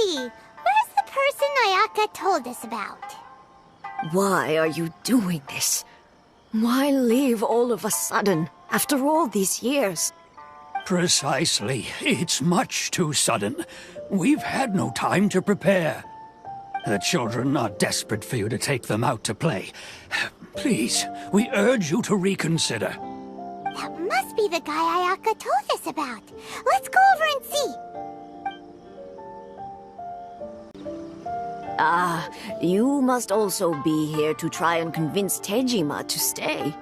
see. Where's the person Ayaka told us about? Why are you doing this? Why leave all of a sudden, after all these years? Precisely. It's much too sudden. We've had no time to prepare. The children are desperate for you to take them out to play. Please, we urge you to reconsider. That must be the guy Ayaka told us about. Let's go over and see. You must also be here to try and convince Tejima to stay.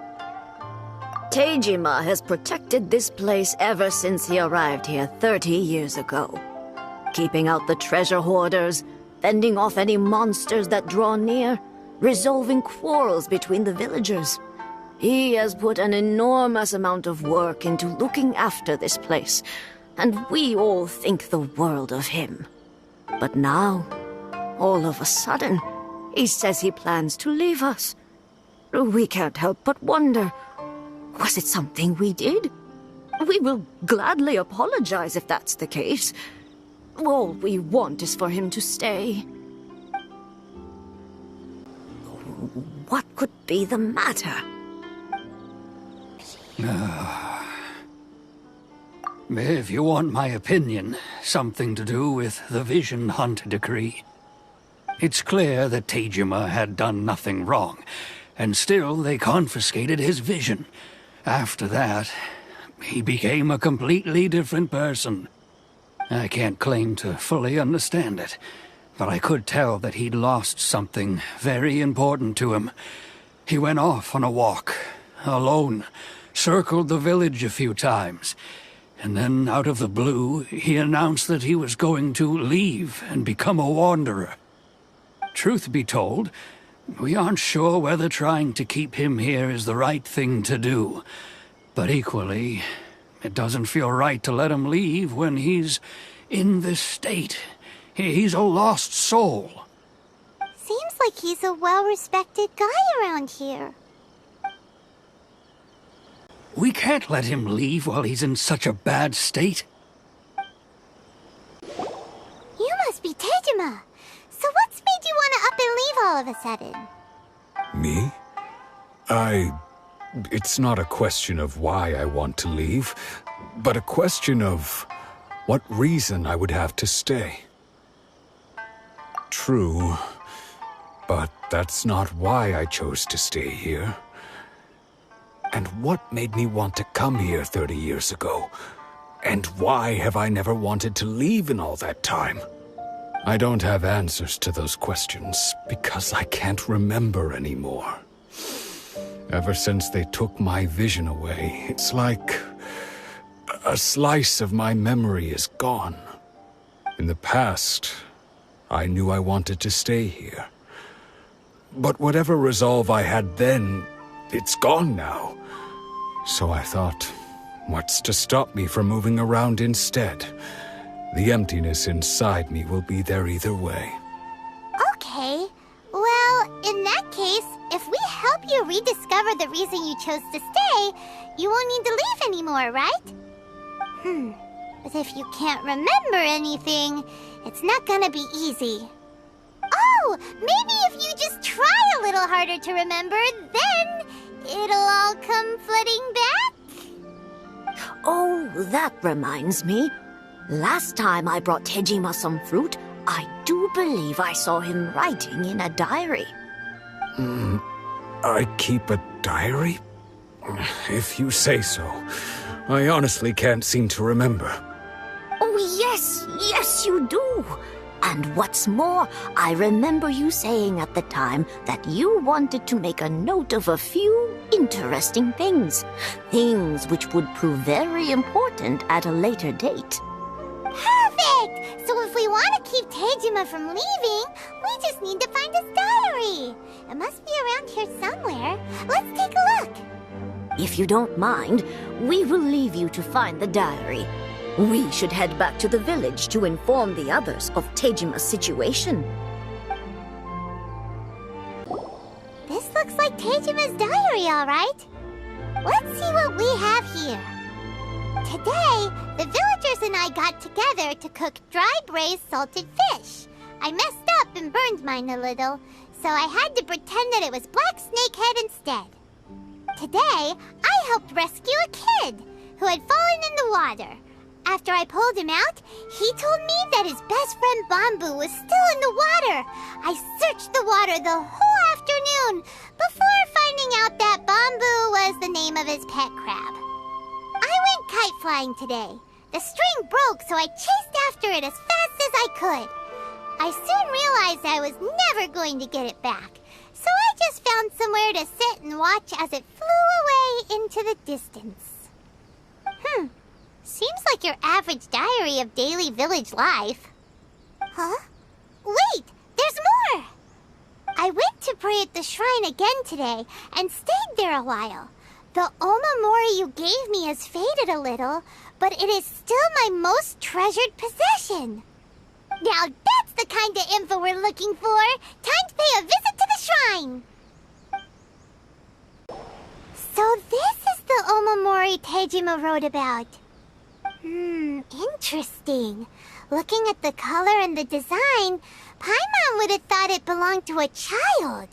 Tejima has protected this place ever since he arrived here 30 years ago. Keeping out the treasure hoarders, fending off any monsters that draw near, resolving quarrels between the villagers. He has put an enormous amount of work into looking after this place, and we all think the world of him. But now, all of a sudden, he says he plans to leave us. We can't help but wonder, was it something we did? We will gladly apologize if that's the case. All we want is for him to stay. What could be the matter? If you want my opinion, something to do with the Vision Hunt decree. It's clear that Tejima had done nothing wrong, and still they confiscated his vision. After that, he became a completely different person. I can't claim to fully understand it, but I could tell that he'd lost something very important to him. He went off on a walk, alone, circled the village a few times, and then out of the blue, he announced that he was going to leave and become a wanderer. Truth be told, we aren't sure whether trying to keep him here is the right thing to do. But equally, it doesn't feel right to let him leave when he's in this state. He's a lost soul. Seems like he's a well-respected guy around here. We can't let him leave while he's in such a bad state. You must be Tejima. So what's made you want to up and leave all of a sudden? Me? It's not a question of why I want to leave, but a question of what reason I would have to stay. True, but that's not why I chose to stay here. And what made me want to come here 30 years ago? And why have I never wanted to leave in all that time? I don't have answers to those questions because I can't remember anymore. Ever since they took my vision away, it's like a slice of my memory is gone. In the past, I knew I wanted to stay here. But whatever resolve I had then, it's gone now. So I thought, what's to stop me from moving around instead? The emptiness inside me will be there either way. Okay. Well, in that case, if we help you rediscover the reason you chose to stay, you won't need to leave anymore, right? But if you can't remember anything, it's not gonna be easy. Oh, maybe if you just try a little harder to remember, then it'll all come flooding back? Oh, that reminds me. Last time I brought Tejima some fruit, I do believe I saw him writing in a diary. I keep a diary? If you say so. I honestly can't seem to remember. Oh, yes, you do. And what's more, I remember you saying at the time that you wanted to make a note of a few interesting things. Things which would prove very important at a later date. Perfect! So if we want to keep Tejima from leaving, we just need to find his diary. It must be around here somewhere. Let's take a look. If you don't mind, we will leave you to find the diary. We should head back to the village to inform the others of Tejima's situation. This looks like Tejima's diary, all right. Let's see what we have here. Today, the villagers and I got together to cook dry braised salted fish. I messed up and burned mine a little, so I had to pretend that it was black snakehead instead. Today, I helped rescue a kid who had fallen in the water. After I pulled him out, he told me that his best friend Bamboo was still in the water. I searched the water the whole afternoon before finding out that Bamboo was the name of his pet crab. I went kite flying today. The string broke, so I chased after it as fast as I could. I soon realized I was never going to get it back, so I just found somewhere to sit and watch as it flew away into the distance. Seems like your average diary of daily village life. Huh? Wait, there's more! I went to pray at the shrine again today and stayed there a while. The omamori you gave me has faded a little, but it is still my most treasured possession. Now that's the kind of info we're looking for. Time to pay a visit to the shrine. So this is the omamori Tejima wrote about. Interesting. Looking at the color and the design, Paimon would have thought it belonged to a child.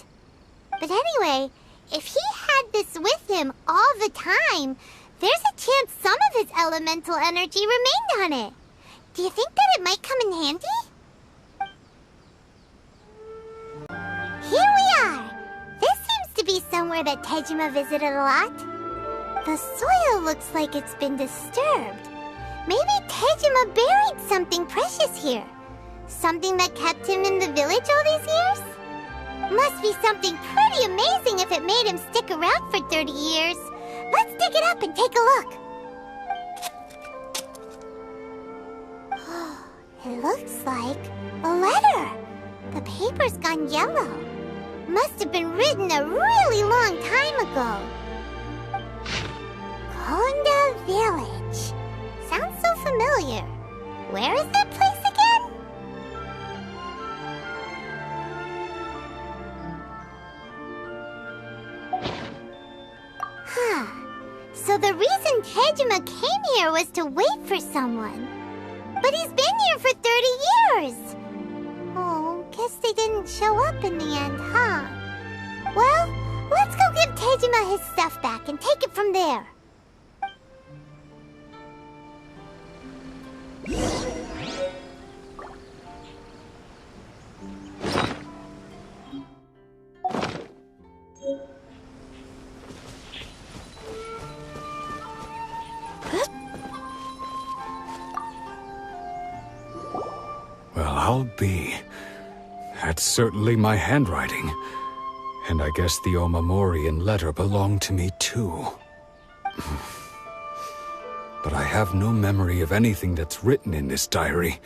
But anyway, if he had this with him all the time, there's a chance some of his elemental energy remained on it. Do you think that it might come in handy? Here we are! This seems to be somewhere that Tejima visited a lot. The soil looks like it's been disturbed. Maybe Tejima buried something precious here. Something that kept him in the village all these years? Must be something pretty amazing if it made him stick around for 30 years. Let's dig it up and take a look. It looks like a letter. The paper's gone yellow. Must have been written a really long time ago. Konda Village. Sounds so familiar. Where is that place again? So the reason Tejima came here was to wait for someone. But he's been here for 30 years. Oh, guess they didn't show up in the end, huh? Well, let's go give Tejima his stuff back and take it from there. Well, I'll be. That's certainly my handwriting. And I guess the Omamorian letter belonged to me too. But I have no memory of anything that's written in this diary.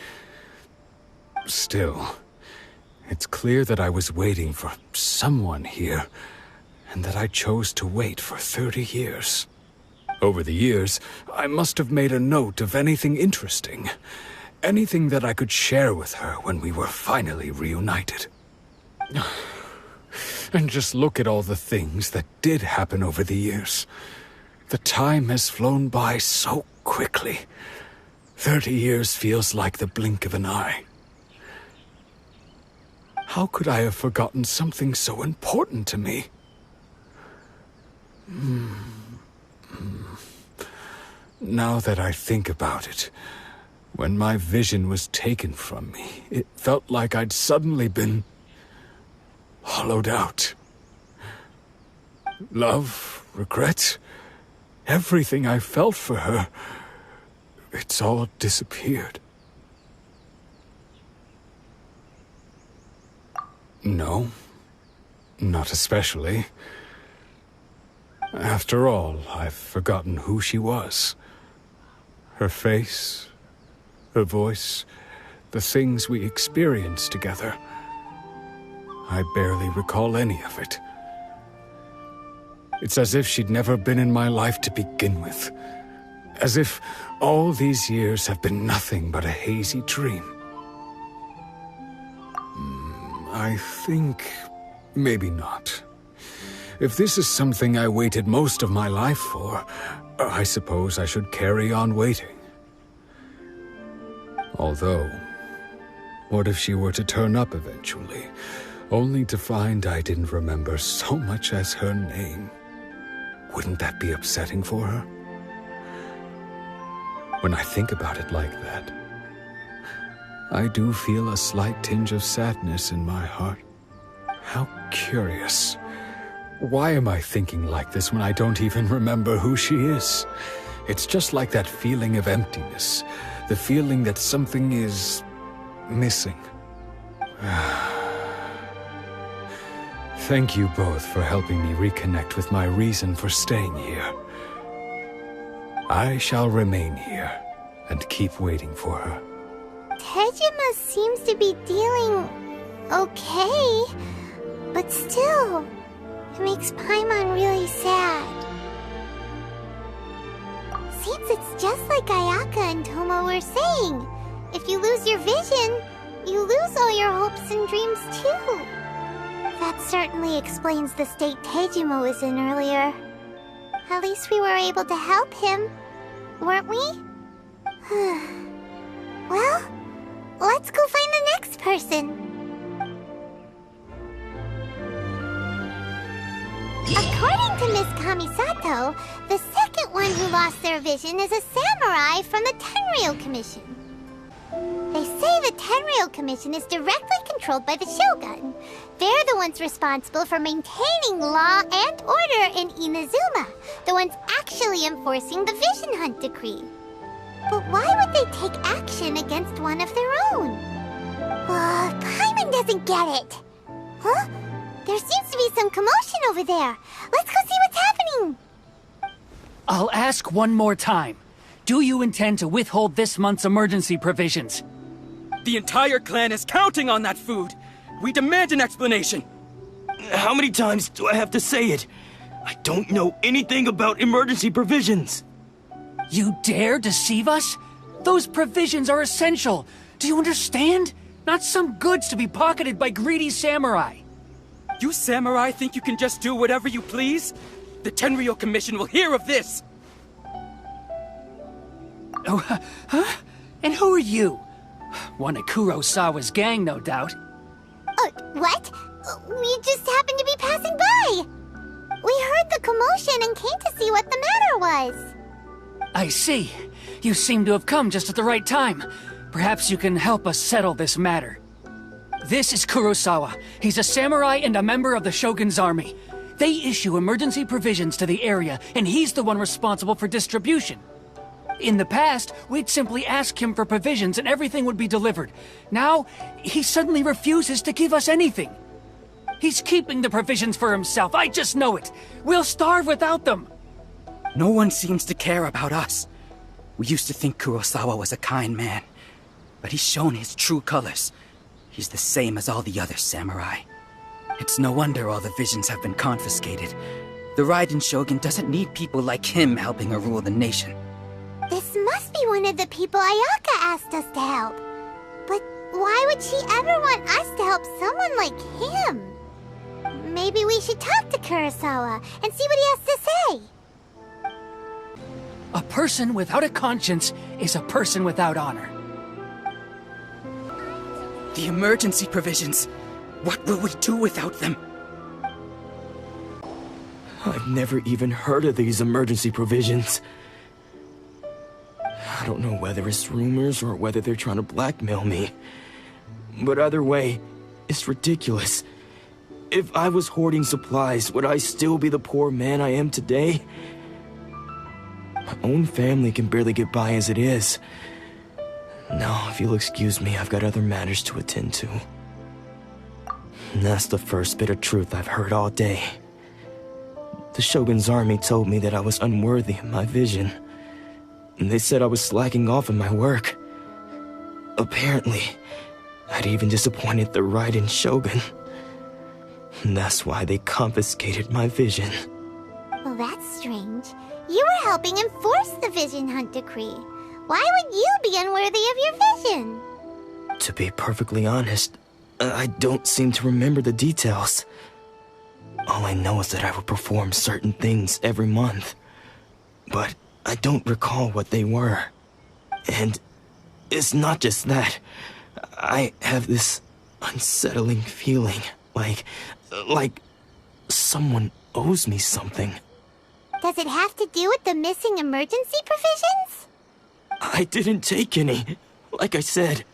Still, it's clear that I was waiting for someone here, and that I chose to wait for 30 years. Over the years, I must have made a note of anything interesting. Anything that I could share with her when we were finally reunited. And just look at all the things that did happen over the years. The time has flown by so quickly. 30 years feels like the blink of an eye. How could I have forgotten something so important to me? Now that I think about it, when my vision was taken from me, it felt like I'd suddenly been hollowed out. Love, regret, everything I felt for her, it's all disappeared. No, not especially. After all, I've forgotten who she was. Her face, her voice, the things we experienced together. I barely recall any of it. It's as if she'd never been in my life to begin with. As if all these years have been nothing but a hazy dream. I think maybe not. If this is something I waited most of my life for, I suppose I should carry on waiting. Although, what if she were to turn up eventually, only to find I didn't remember so much as her name? Wouldn't that be upsetting for her? When I think about it like that, I do feel a slight tinge of sadness in my heart. How curious. Why am I thinking like this when I don't even remember who she is? It's just like that feeling of emptiness, the feeling that something is missing. Thank you both for helping me reconnect with my reason for staying here. I shall remain here and keep waiting for her. Tejima seems to be dealing okay, but still, it makes Paimon really sad. Seems it's just like Ayaka and Tomo were saying. If you lose your vision, you lose all your hopes and dreams too. That certainly explains the state Tejima was in earlier. At least we were able to help him, weren't we? Well, let's go find the next person. According to Miss Kamisato, the second one who lost their vision is a samurai from the Tenryou Commission. They say the Tenryou Commission is directly controlled by the Shogun. They're the ones responsible for maintaining law and order in Inazuma, the ones actually enforcing the Vision Hunt Decree. But why would they take action against one of their own? Paimon doesn't get it. Huh? There seems to be some commotion over there. Let's go see what's happening. I'll ask one more time. Do you intend to withhold this month's emergency provisions? The entire clan is counting on that food. We demand an explanation. How many times do I have to say it? I don't know anything about emergency provisions. You dare deceive us? Those provisions are essential. Do you understand? Not some goods to be pocketed by greedy samurai. You samurai think you can just do whatever you please? The Tenryou Commission will hear of this! Oh, huh? And who are you? One of Kurosawa's gang, no doubt. What? We just happened to be passing by. We heard the commotion and came to see what the matter was. I see. You seem to have come just at the right time. Perhaps you can help us settle this matter. This is Kurosawa. He's a samurai and a member of the Shogun's army. They issue emergency provisions to the area, and he's the one responsible for distribution. In the past, we'd simply ask him for provisions and everything would be delivered. Now, he suddenly refuses to give us anything. He's keeping the provisions for himself, I just know it. We'll starve without them. No one seems to care about us. We used to think Kurosawa was a kind man, but he's shown his true colors. He's the same as all the other samurai. It's no wonder all the visions have been confiscated. The Raiden Shogun doesn't need people like him helping her rule the nation. This must be one of the people Ayaka asked us to help. But why would she ever want us to help someone like him? Maybe we should talk to Kurosawa and see what he has to say. A person without a conscience is a person without honor. The emergency provisions. What will we do without them? I've never even heard of these emergency provisions. I don't know whether it's rumors or whether they're trying to blackmail me. But either way, it's ridiculous. If I was hoarding supplies, would I still be the poor man I am today? My own family can barely get by as it is. Now, if you'll excuse me, I've got other matters to attend to. And that's the first bit of truth I've heard all day. The Shogun's army told me that I was unworthy of my vision. And they said I was slacking off in my work. Apparently, I'd even disappointed the Raiden Shogun. And that's why they confiscated my vision. Well, that's strange. You were helping enforce the Vision Hunt Decree. Why would you be unworthy of your vision? To be perfectly honest, I don't seem to remember the details. All I know is that I would perform certain things every month. But I don't recall what they were. And it's not just that. I have this unsettling feeling, like someone owes me something. Does it have to do with the missing emergency provisions? I didn't take any. Like I said,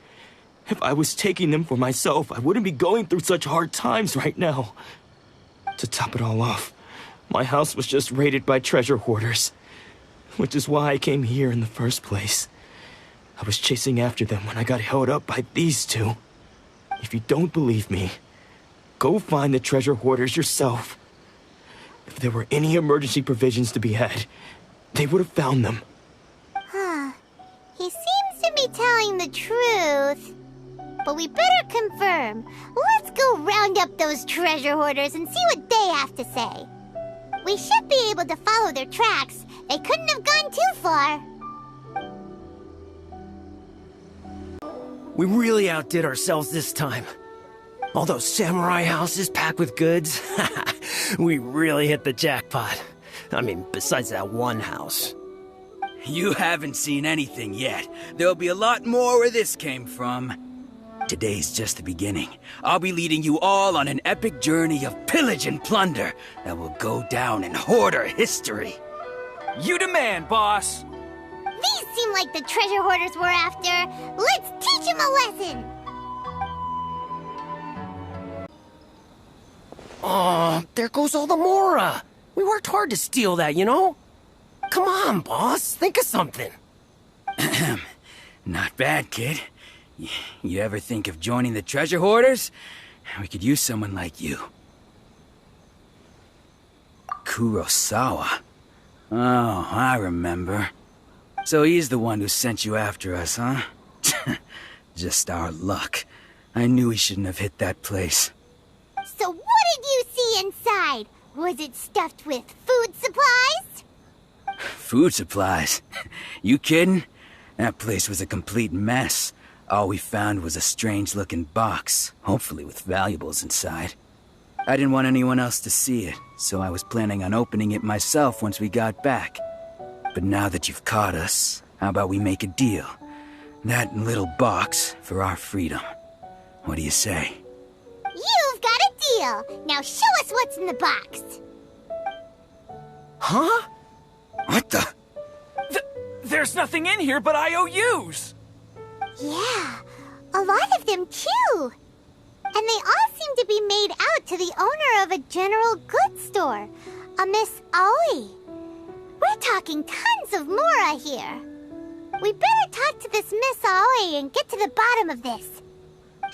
if I was taking them for myself, I wouldn't be going through such hard times right now. To top it all off, my house was just raided by treasure hoarders, which is why I came here in the first place. I was chasing after them when I got held up by these two. If you don't believe me, go find the treasure hoarders yourself. If there were any emergency provisions to be had, they would have found them. Huh. He seems to be telling the truth. But we better confirm. Let's go round up those treasure hoarders and see what they have to say. We should be able to follow their tracks. They couldn't have gone too far. We really outdid ourselves this time. All those samurai houses packed with goods. We really hit the jackpot. I mean, besides that one house. You haven't seen anything yet. There'll be a lot more where this came from. Today's just the beginning. I'll be leading you all on an epic journey of pillage and plunder that will go down in hoarder history. You demand, boss! These seem like the treasure hoarders we're after. Let's teach them a lesson! Oh, there goes all the Mora. We worked hard to steal that, you know? Come on, boss. Think of something. Not bad, kid. You ever think of joining the treasure hoarders? We could use someone like you. Kurosawa. Oh, I remember. So he's the one who sent you after us, huh? Just our luck. I knew he shouldn't have hit that place. So what did you see inside? Was it stuffed with food supplies? Food supplies? You kidding? That place was a complete mess. All we found was a strange-looking box, hopefully with valuables inside. I didn't want anyone else to see it, so I was planning on opening it myself once we got back. But now that you've caught us, how about we make a deal? That little box for our freedom. What do you say? You've got a deal! Now show us what's in the box! Huh? What the? There's nothing in here but IOUs! Yeah, a lot of them too! And they all seem to be made out to the owner of a general goods store, a Miss Aoi. We're talking tons of Mora here. We better talk to this Miss Aoi and get to the bottom of this.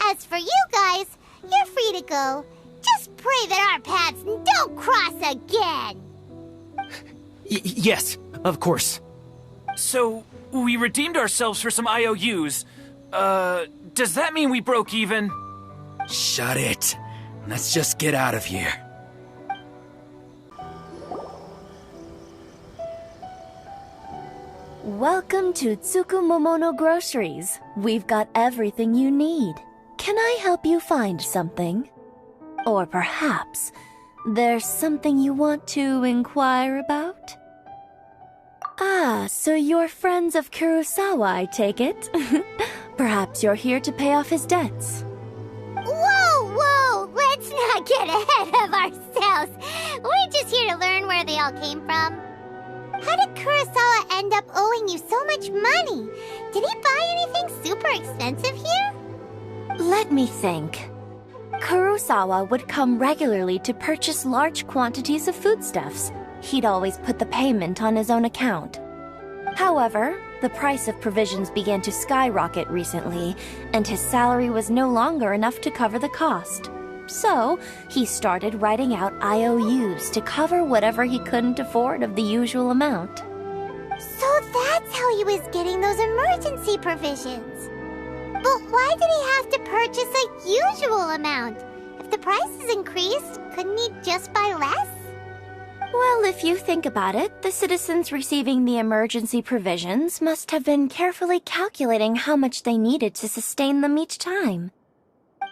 As for you guys, you're free to go. Just pray that our paths don't cross again. Yes, of course. So, we redeemed ourselves for some IOUs. Does that mean we broke even? Shut it. Let's just get out of here. Welcome to Tsukumomono Groceries. We've got everything you need. Can I help you find something? Or perhaps there's something you want to inquire about? Ah, so you're friends of Kurosawa, I take it? Perhaps you're here to pay off his debts. Whoa! Let's not get ahead of ourselves. We're just here to learn where they all came from. How did Kurosawa end up owing you so much money? Did he buy anything super expensive here? Let me think. Kurosawa would come regularly to purchase large quantities of foodstuffs. He'd always put the payment on his own account. However, the price of provisions began to skyrocket recently, and his salary was no longer enough to cover the cost. So, he started writing out IOUs to cover whatever he couldn't afford of the usual amount. So that's how he was getting those emergency provisions. But why did he have to purchase a usual amount? If the prices increased, couldn't he just buy less? Well, if you think about it, the citizens receiving the emergency provisions must have been carefully calculating how much they needed to sustain them each time.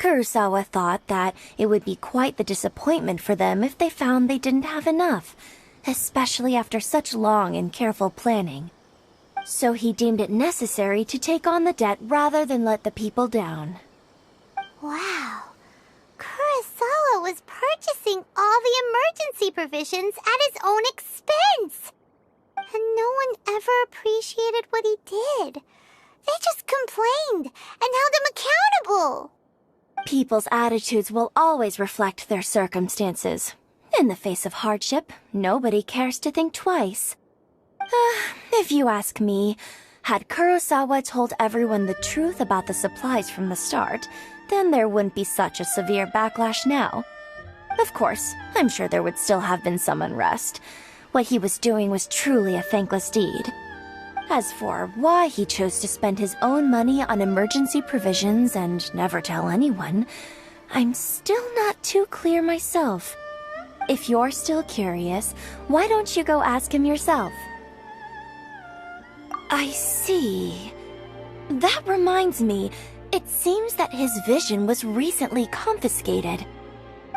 Kurosawa thought that it would be quite the disappointment for them if they found they didn't have enough. especially after such long and careful planning. So he deemed it necessary to take on the debt rather than let the people down. Wow. Kurosawa was purchasing all the emergency provisions at his own expense. And no one ever appreciated what he did. They just complained and held him accountable. People's attitudes will always reflect their circumstances. In the face of hardship, nobody cares to think twice. If you ask me, had Kurosawa told everyone the truth about the supplies from the start, then there wouldn't be such a severe backlash now. Of course, I'm sure there would still have been some unrest. What he was doing was truly a thankless deed. As for why he chose to spend his own money on emergency provisions and never tell anyone, I'm still not too clear myself. If you're still curious, why don't you go ask him yourself? I see. That reminds me, it seems that his vision was recently confiscated.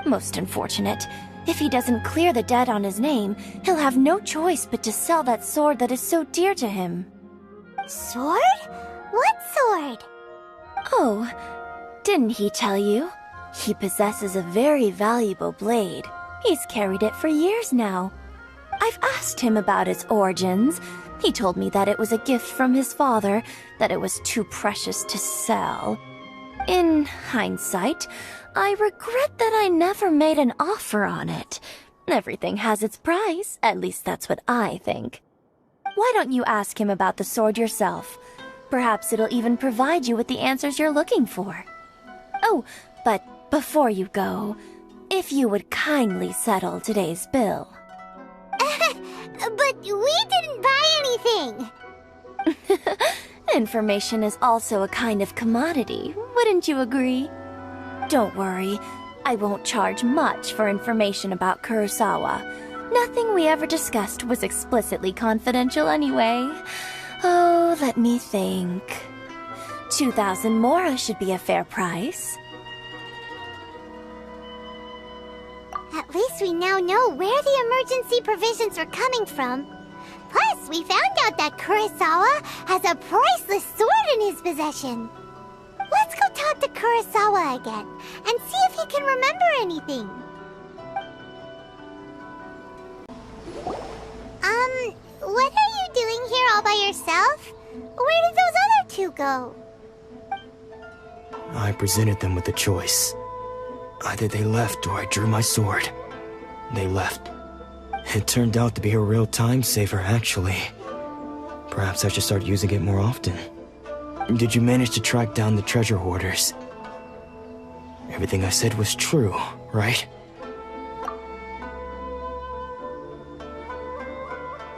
Most unfortunate. If he doesn't clear the debt on his name, he'll have no choice but to sell that sword that is so dear to him. Sword? What sword? Oh, didn't he tell you? He possesses a very valuable blade. He's carried it for years now. I've asked him about its origins. He told me that it was a gift from his father, that it was too precious to sell. In hindsight, I regret that I never made an offer on it. Everything has its price, at least that's what I think. Why don't you ask him about the sword yourself? Perhaps it'll even provide you with the answers you're looking for. Oh, but before you go, if you would kindly settle today's bill. But we didn't buy anything! Information is also a kind of commodity, wouldn't you agree? Don't worry, I won't charge much for information about Kurosawa. Nothing we ever discussed was explicitly confidential anyway. Oh, let me think. 2,000 mora should be a fair price. At least we now know where the emergency provisions are coming from. Plus, we found out that Kurosawa has a priceless sword in his possession. Let's go talk to Kurosawa again and see if he can remember anything. What are you doing here all by yourself? Where did those other two go? I presented them with a choice. Either they left or I drew my sword. They left. It turned out to be a real time saver, actually. Perhaps I should start using it more often. Did you manage to track down the treasure hoarders? Everything I said was true, right?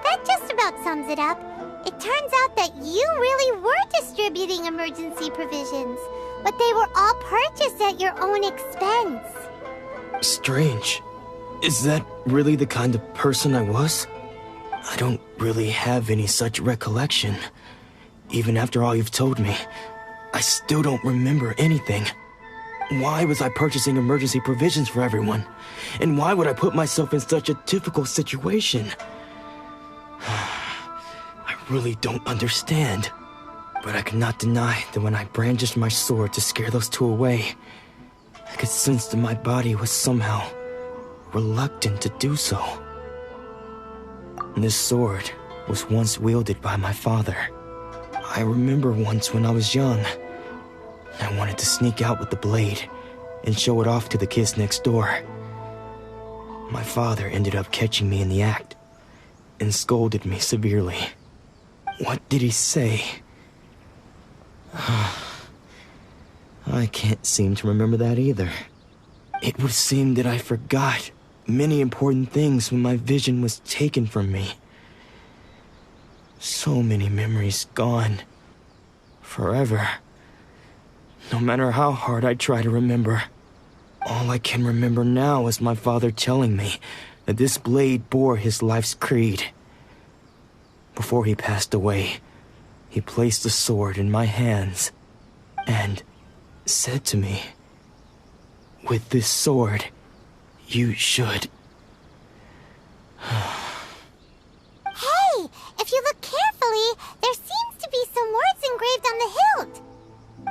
That just about sums it up. It turns out that you really were distributing emergency provisions, but they were all purchased at your own expense. Strange. Is that really the kind of person I was? I don't really have any such recollection. Even after all you've told me, I still don't remember anything. Why was I purchasing emergency provisions for everyone? And why would I put myself in such a difficult situation? I really don't understand. But I cannot deny that when I brandished my sword to scare those two away, I could sense that my body was somehow reluctant to do so. This sword was once wielded by my father. I remember once when I was young, I wanted to sneak out with the blade and show it off to the kids next door. My father ended up catching me in the act and scolded me severely. What did he say? I can't seem to remember that either. It would seem that I forgot many important things when my vision was taken from me. So many memories gone. Forever. No matter how hard I try to remember, all I can remember now is my father telling me that this blade bore his life's creed. Before he passed away, he placed the sword in my hands and said to me, "With this sword, you should..." Actually, there seems to be some words engraved on the hilt.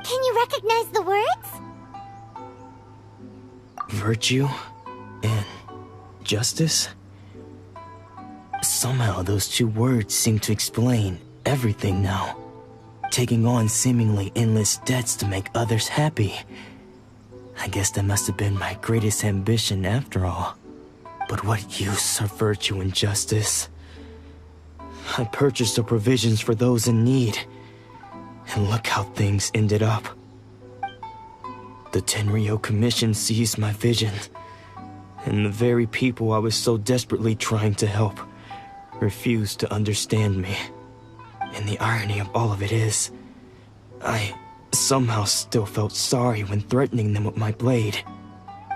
Can you recognize the words? Virtue and justice? Somehow those two words seem to explain everything now. Taking on seemingly endless debts to make others happy. I guess that must have been my greatest ambition after all. But what use are virtue and justice? I purchased the provisions for those in need. And look how things ended up. The Tenryou Commission seized my vision. And the very people I was so desperately trying to help refused to understand me. And the irony of all of it is, I somehow still felt sorry when threatening them with my blade.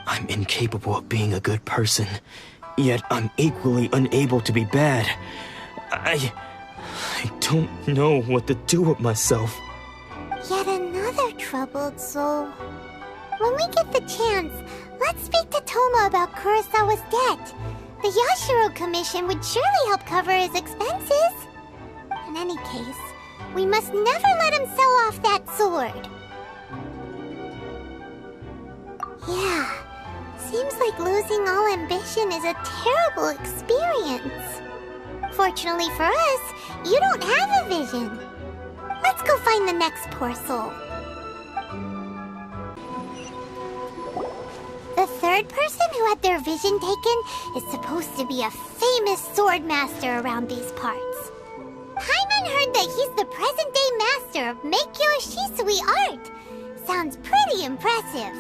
I'm incapable of being a good person, yet I'm equally unable to be bad. I don't know what to do with myself. Yet another troubled soul. When we get the chance, let's speak to Toma about Kurosawa's debt. The Yashiro Commission would surely help cover his expenses. In any case, we must never let him sell off that sword. Yeah, seems like losing all ambition is a terrible experience. Fortunately for us, you don't have a vision. Let's go find the next poor soul. The third person who had their vision taken is supposed to be a famous sword master around these parts. Paimon heard that he's the present-day master of miHoYo Shisui art. Sounds pretty impressive.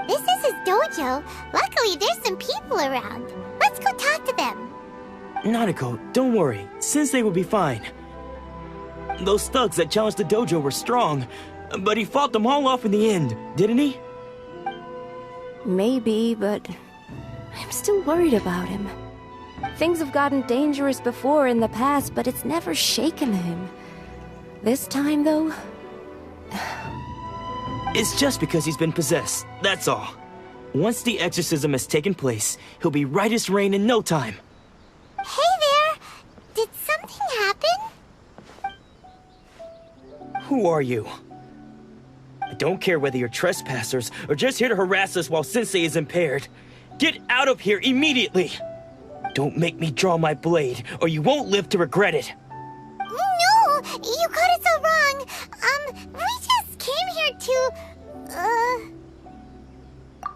This is his dojo. Luckily, there's some people around. Let's go talk to them. Nanako, don't worry. Sensei will be fine. Those thugs that challenged the dojo were strong, but he fought them all off in the end, didn't he? Maybe, but I'm still worried about him. Things have gotten dangerous before in the past, but it's never shaken him. This time, though... It's just because he's been possessed, that's all. Once the exorcism has taken place, he'll be right as rain in no time. Hey there! Did something happen? Who are you? I don't care whether you're trespassers or just here to harass us while Sensei is impaired. Get out of here immediately! Don't make me draw my blade, or you won't live to regret it. No! You got it so wrong! We just came here to...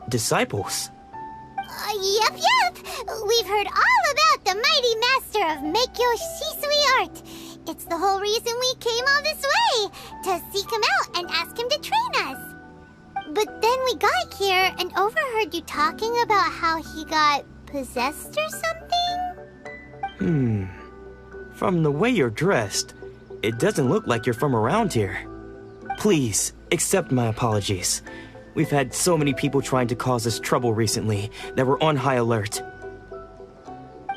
Disciples? Yep. We've heard all about the mighty master of miHoYo Shisui art. It's the whole reason we came all this way, to seek him out and ask him to train us. But then we got here and overheard you talking about how he got possessed or something? From the way you're dressed, it doesn't look like you're from around here. Please, accept my apologies. We've had so many people trying to cause us trouble recently that we're on high alert.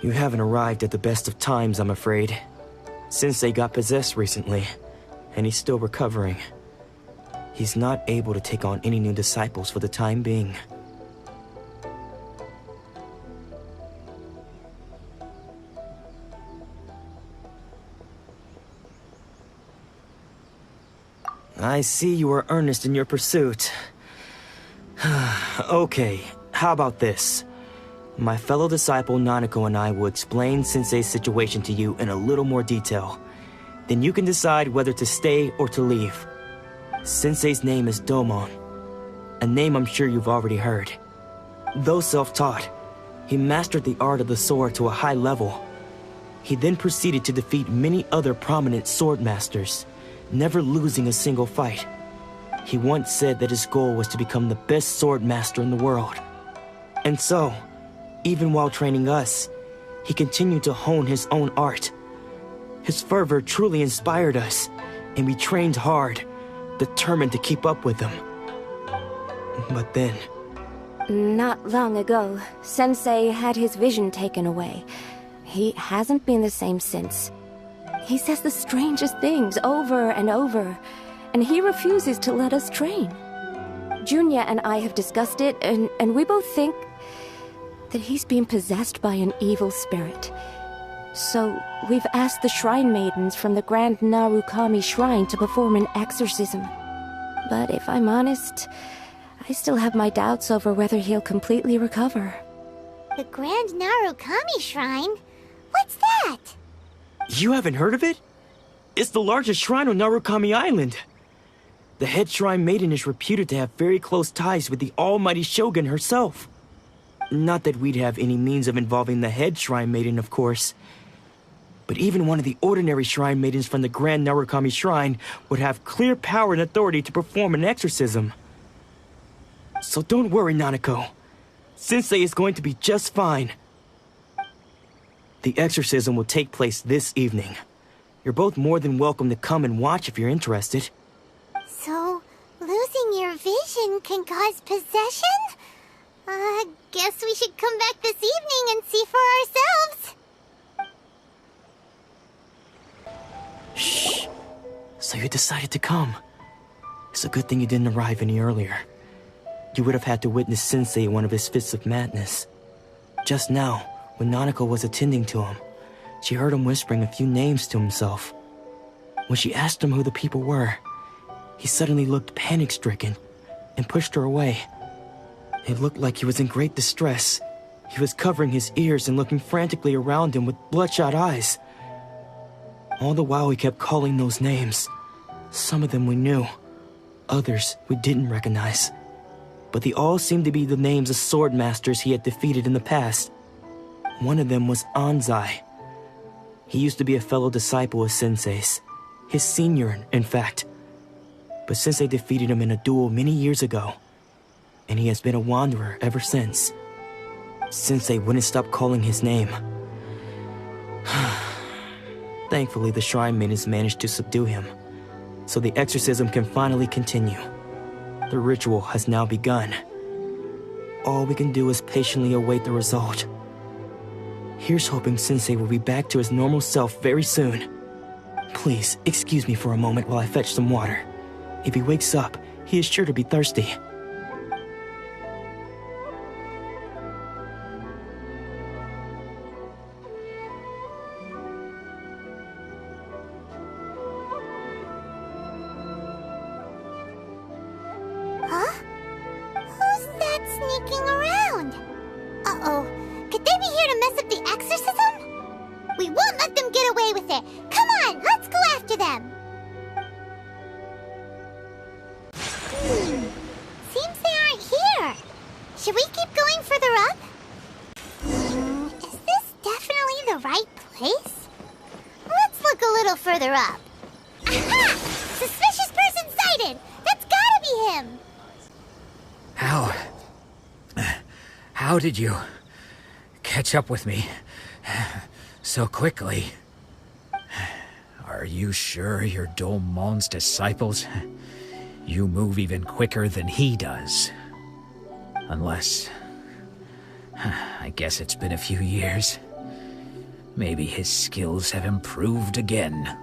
You haven't arrived at the best of times, I'm afraid. Sensei got possessed recently, and he's still recovering. He's not able to take on any new disciples for the time being. I see you are earnest in your pursuit. Okay, how about this? My fellow disciple Nanako and I will explain Sensei's situation to you in a little more detail. Then you can decide whether to stay or to leave. Sensei's name is Domon, a name I'm sure you've already heard. Though self-taught, he mastered the art of the sword to a high level. He then proceeded to defeat many other prominent sword masters, never losing a single fight. He once said that his goal was to become the best sword master in the world. And so, even while training us, he continued to hone his own art. His fervor truly inspired us, and we trained hard, determined to keep up with him. But then... Not long ago, Sensei had his vision taken away. He hasn't been the same since. He says the strangest things over and over, and he refuses to let us train. Junya and I have discussed it, and we both think that he's being possessed by an evil spirit. So, we've asked the shrine maidens from the Grand Narukami Shrine to perform an exorcism. But if I'm honest, I still have my doubts over whether he'll completely recover. The Grand Narukami Shrine? What's that? You haven't heard of it? It's the largest shrine on Narukami Island. The head shrine maiden is reputed to have very close ties with the almighty shogun herself. Not that we'd have any means of involving the head shrine maiden, of course. But even one of the ordinary shrine maidens from the Grand Narukami Shrine would have clear power and authority to perform an exorcism. So don't worry, Nanako. Sensei is going to be just fine. The exorcism will take place this evening. You're both more than welcome to come and watch if you're interested. So, losing your vision can cause possession? Guess we should come back this evening and see for ourselves. Shh. So you decided to come. It's a good thing you didn't arrive any earlier. You would have had to witness Sensei in one of his fits of madness. Just now, when Nanako was attending to him, she heard him whispering a few names to himself. When she asked him who the people were, he suddenly looked panic-stricken and pushed her away. It looked like he was in great distress. He was covering his ears and looking frantically around him with bloodshot eyes. All the while he kept calling those names. Some of them we knew, others we didn't recognize. But they all seemed to be the names of sword masters he had defeated in the past. One of them was Anzai. He used to be a fellow disciple of Sensei's. His senior, in fact. But Sensei defeated him in a duel many years ago, and he has been a wanderer ever since. Sensei wouldn't stop calling his name. Thankfully, the shrine maidens managed to subdue him, so the exorcism can finally continue. The ritual has now begun. All we can do is patiently await the result. Here's hoping Sensei will be back to his normal self very soon. Please, excuse me for a moment while I fetch some water. If he wakes up, he is sure to be thirsty. Huh? Who's that sneaking around? Uh-oh. Could they be here to mess up the exorcism? We won't let them get away with it. Come on, let's go after them. Seems they aren't here. Should we keep going further up? Is this definitely the right place? Let's look a little further up. Aha! Suspicious person sighted! That's gotta be him! How did you catch up with me so quickly? Are you sure you're Domon's disciples? You move even quicker than he does. Unless... I guess it's been a few years. Maybe his skills have improved again.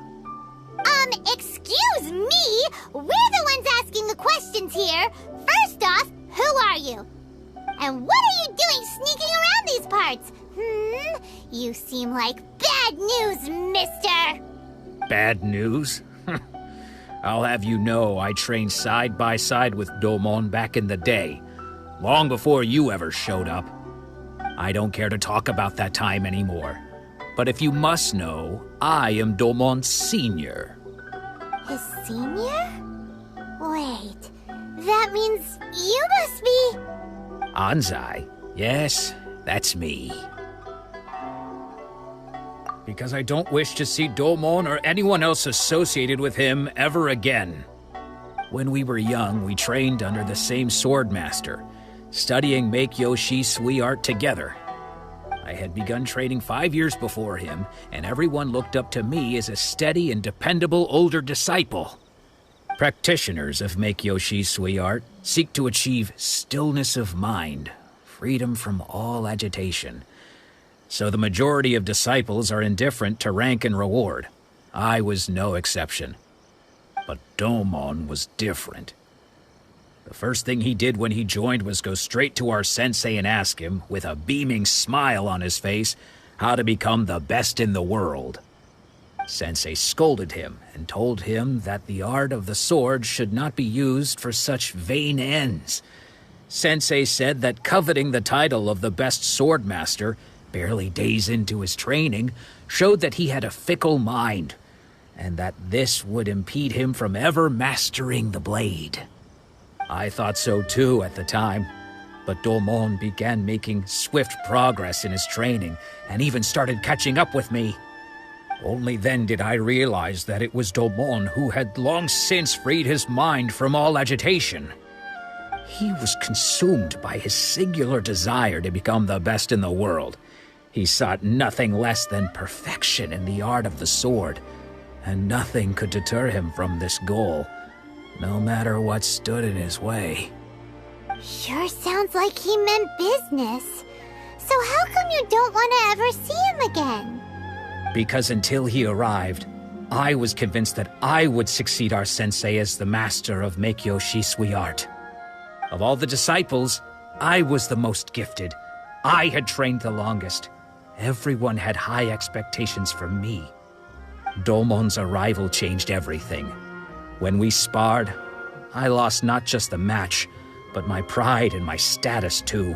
Excuse me? We're the ones asking the questions here. First off, who are you? And what are you doing sneaking around these parts? You seem like bad news, mister. Bad news? I'll have you know I trained side by side with Domon back in the day, long before you ever showed up. I don't care to talk about that time anymore. But if you must know, I am Domon's senior. His senior? Wait, that means you must be... Anzai? Yes, that's me. Because I don't wish to see Domon or anyone else associated with him ever again. When we were young, we trained under the same sword master, studying miHoYo Sui art together. I had begun training 5 years before him, and everyone looked up to me as a steady and dependable older disciple. Practitioners of miHoYo Sui art seek to achieve stillness of mind, freedom from all agitation. So the majority of disciples are indifferent to rank and reward. I was no exception. But Domon was different. The first thing he did when he joined was go straight to our sensei and ask him, with a beaming smile on his face, how to become the best in the world. Sensei scolded him and told him that the art of the sword should not be used for such vain ends. Sensei said that coveting the title of the best sword master, barely days into his training, showed that he had a fickle mind, and that this would impede him from ever mastering the blade. I thought so too at the time, but Domon began making swift progress in his training and even started catching up with me. Only then did I realize that it was Domon who had long since freed his mind from all agitation. He was consumed by his singular desire to become the best in the world. He sought nothing less than perfection in the art of the sword, and nothing could deter him from this goal, no matter what stood in his way. Sure sounds like he meant business. So how come you don't want to ever see him again? Because until he arrived, I was convinced that I would succeed our sensei as the master of miHoYo Shisui art. Of all the disciples, I was the most gifted. I had trained the longest. Everyone had high expectations for me. Domon's arrival changed everything. When we sparred, I lost not just the match, but my pride and my status too.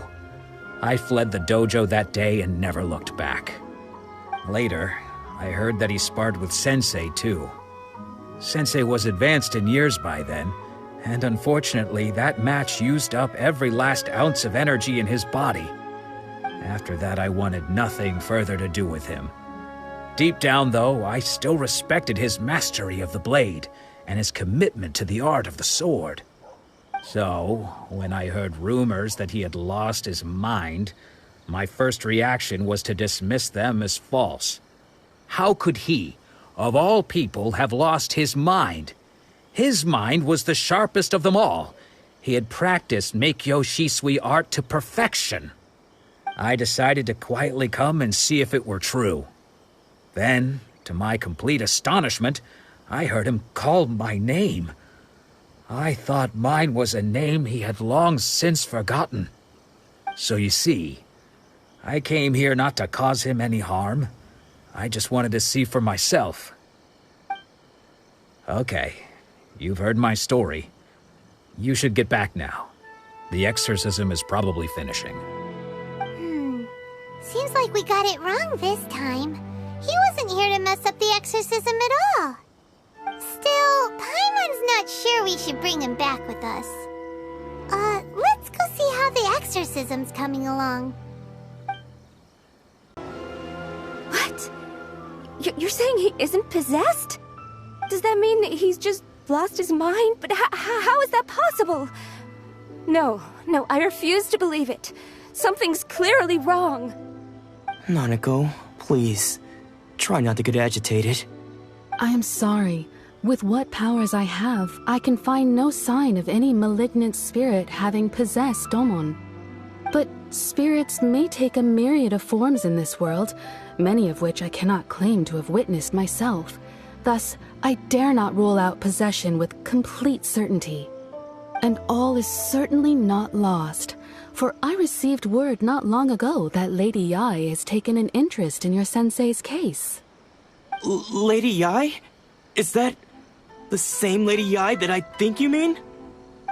I fled the dojo that day and never looked back. Later, I heard that he sparred with Sensei too. Sensei was advanced in years by then, and unfortunately that match used up every last ounce of energy in his body. After that, I wanted nothing further to do with him. Deep down, though, I still respected his mastery of the blade and his commitment to the art of the sword. So, when I heard rumors that he had lost his mind, my first reaction was to dismiss them as false. How could he, of all people, have lost his mind? His mind was the sharpest of them all. He had practiced miHoYo Shisui art to perfection. I decided to quietly come and see if it were true. Then, to my complete astonishment, I heard him call my name. I thought mine was a name he had long since forgotten. So you see, I came here not to cause him any harm. I just wanted to see for myself. Okay, you've heard my story. You should get back now. The exorcism is probably finishing. Seems like we got it wrong this time. He wasn't here to mess up the exorcism at all. Still, Paimon's not sure we should bring him back with us. Let's go see how the exorcism's coming along. What? You're saying he isn't possessed? Does that mean he's just lost his mind? But how is that possible? No, I refuse to believe it. Something's clearly wrong. Nanako, please. Try not to get agitated. I am sorry. With what powers I have, I can find no sign of any malignant spirit having possessed Domon. But spirits may take a myriad of forms in this world, many of which I cannot claim to have witnessed myself. Thus, I dare not rule out possession with complete certainty. And all is certainly not lost, for I received word not long ago that Lady Yae has taken an interest in your sensei's case. Lady Yae? Is that the same Lady Yae that I think you mean?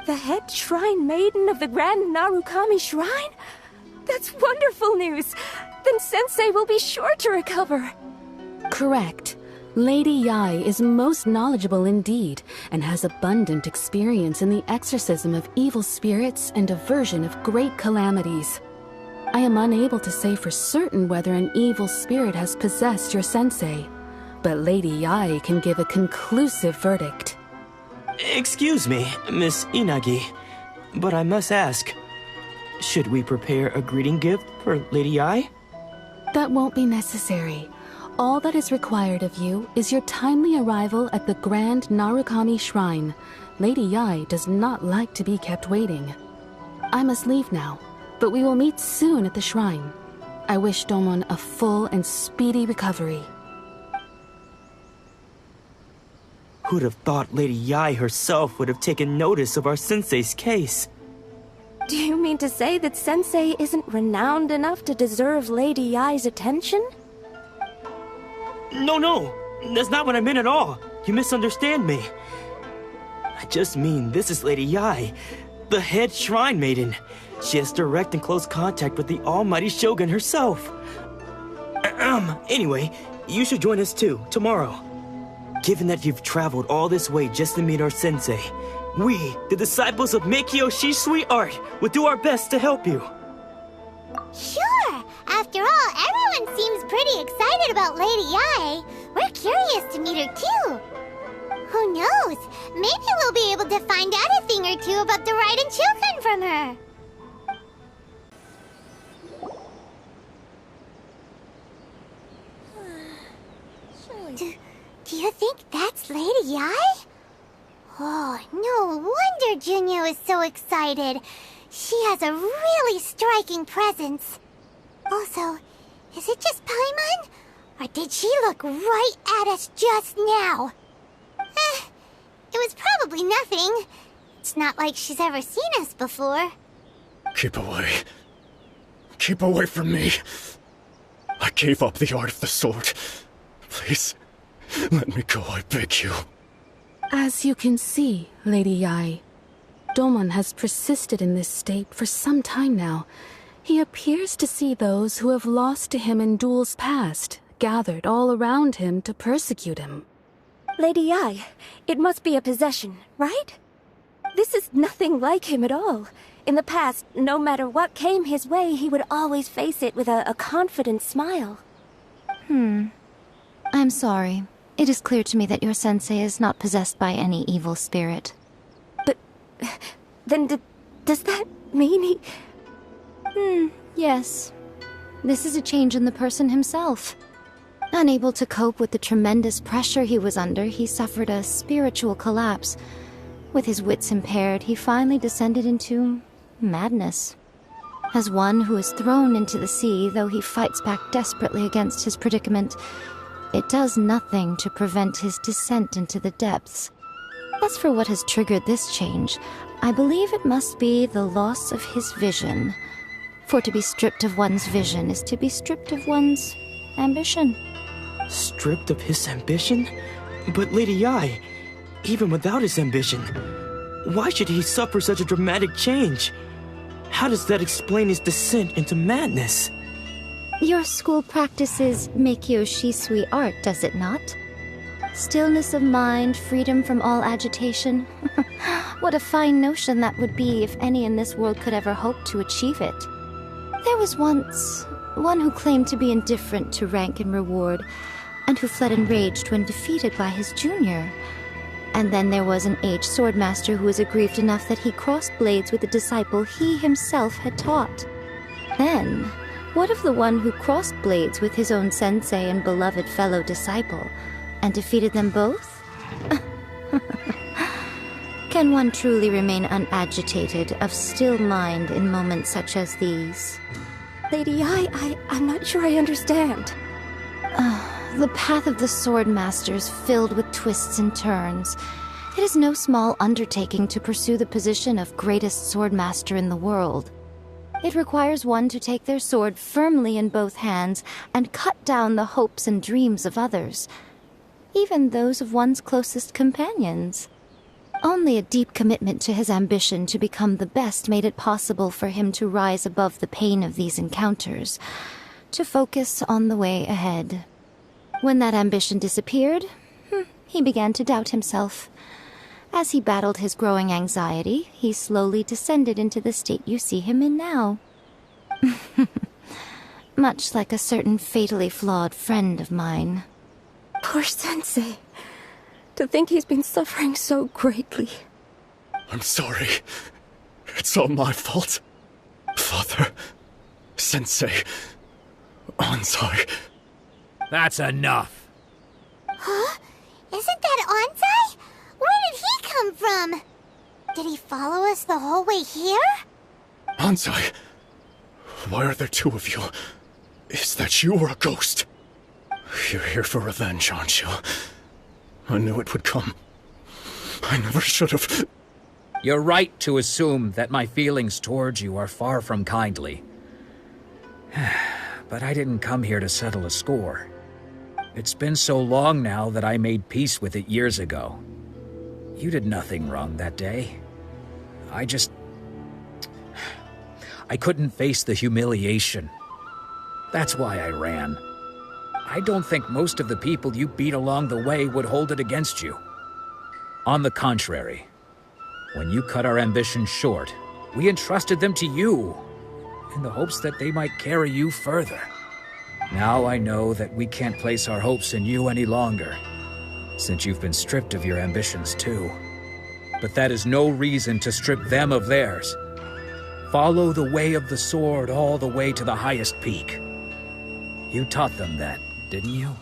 The head shrine maiden of the Grand Narukami Shrine? That's wonderful news! Then Sensei will be sure to recover. Correct. Lady Yae is most knowledgeable indeed, and has abundant experience in the exorcism of evil spirits and aversion of great calamities. I am unable to say for certain whether an evil spirit has possessed your sensei, but Lady Yae can give a conclusive verdict. Excuse me, Miss Inagi, but I must ask, should we prepare a greeting gift for Lady Yae? That won't be necessary. All that is required of you is your timely arrival at the Grand Narukami Shrine. Lady Yae does not like to be kept waiting. I must leave now, but we will meet soon at the shrine. I wish Domon a full and speedy recovery. Who'd have thought Lady Yae herself would have taken notice of our sensei's case? Do you mean to say that Sensei isn't renowned enough to deserve Lady Yae's attention? No, that's not what I meant at all. You misunderstand me. I just mean this is Lady Yae, the head shrine maiden. She has direct and close contact with the almighty Shogun herself. Anyway, you should join us too, tomorrow. Given that you've traveled all this way just to meet our sensei, we, the disciples of miHoYo Shisui Art, will do our best to help you. Sure! After all, everyone seems pretty excited about Lady Yae. We're curious to meet her too. Who knows? Maybe we'll be able to find out a thing or two about the Raiden children from her. Do you think that's Lady Yae? Oh, no wonder Junyo is so excited. She has a really striking presence. Also, is it just Paimon? Or did she look right at us just now? It was probably nothing. It's not like she's ever seen us before. Keep away. Keep away from me. I gave up the art of the sword. Please, let me go, I beg you. As you can see, Lady Yae, Domon has persisted in this state for some time now. He appears to see those who have lost to him in duels past, gathered all around him to persecute him. Lady Yae, it must be a possession, right? This is nothing like him at all. In the past, no matter what came his way, he would always face it with a confident smile. I'm sorry. It is clear to me that your sensei is not possessed by any evil spirit. But then does that mean he... Yes. This is a change in the person himself. Unable to cope with the tremendous pressure he was under, he suffered a spiritual collapse. With his wits impaired, he finally descended into madness. As one who is thrown into the sea, though he fights back desperately against his predicament, it does nothing to prevent his descent into the depths. As for what has triggered this change, I believe it must be the loss of his vision. For to be stripped of one's vision is to be stripped of one's ambition. Stripped of his ambition? But Lady Yae, even without his ambition, why should he suffer such a dramatic change? How does that explain his descent into madness? Your school practices miHoYo Shisui Art, does it not? Stillness of mind, freedom from all agitation. What a fine notion that would be if any in this world could ever hope to achieve it. There was once one who claimed to be indifferent to rank and reward, and who fled enraged when defeated by his junior. And then there was an aged swordmaster who was aggrieved enough that he crossed blades with the disciple he himself had taught. Then, what of the one who crossed blades with his own sensei and beloved fellow disciple, and defeated them both? Can one truly remain unagitated, of still mind in moments such as these? Lady Yae, I'm not sure I understand. The path of the swordmaster is filled with twists and turns. It is no small undertaking to pursue the position of greatest swordmaster in the world. It requires one to take their sword firmly in both hands and cut down the hopes and dreams of others, even those of one's closest companions. Only a deep commitment to his ambition to become the best made it possible for him to rise above the pain of these encounters, to focus on the way ahead. When that ambition disappeared, he began to doubt himself. As he battled his growing anxiety, he slowly descended into the state you see him in now. Much like a certain fatally flawed friend of mine. Poor sensei. To think he's been suffering so greatly. I'm sorry. It's all my fault. Father, Sensei, Ansai. That's enough. Huh? Isn't that Ansai? Where did he come from? Did he follow us the whole way here? Ansai, why are there two of you? Is that you or a ghost? You're here for revenge, aren't you? I knew it would come. I never should have. You're right to assume that my feelings towards you are far from kindly. But I didn't come here to settle a score. It's been so long now that I made peace with it years ago. You did nothing wrong that day. I couldn't face the humiliation. That's why I ran. I don't think most of the people you beat along the way would hold it against you. On the contrary, when you cut our ambitions short, we entrusted them to you, in the hopes that they might carry you further. Now I know that we can't place our hopes in you any longer, since you've been stripped of your ambitions too. But that is no reason to strip them of theirs. Follow the way of the sword all the way to the highest peak. You taught them that, didn't you?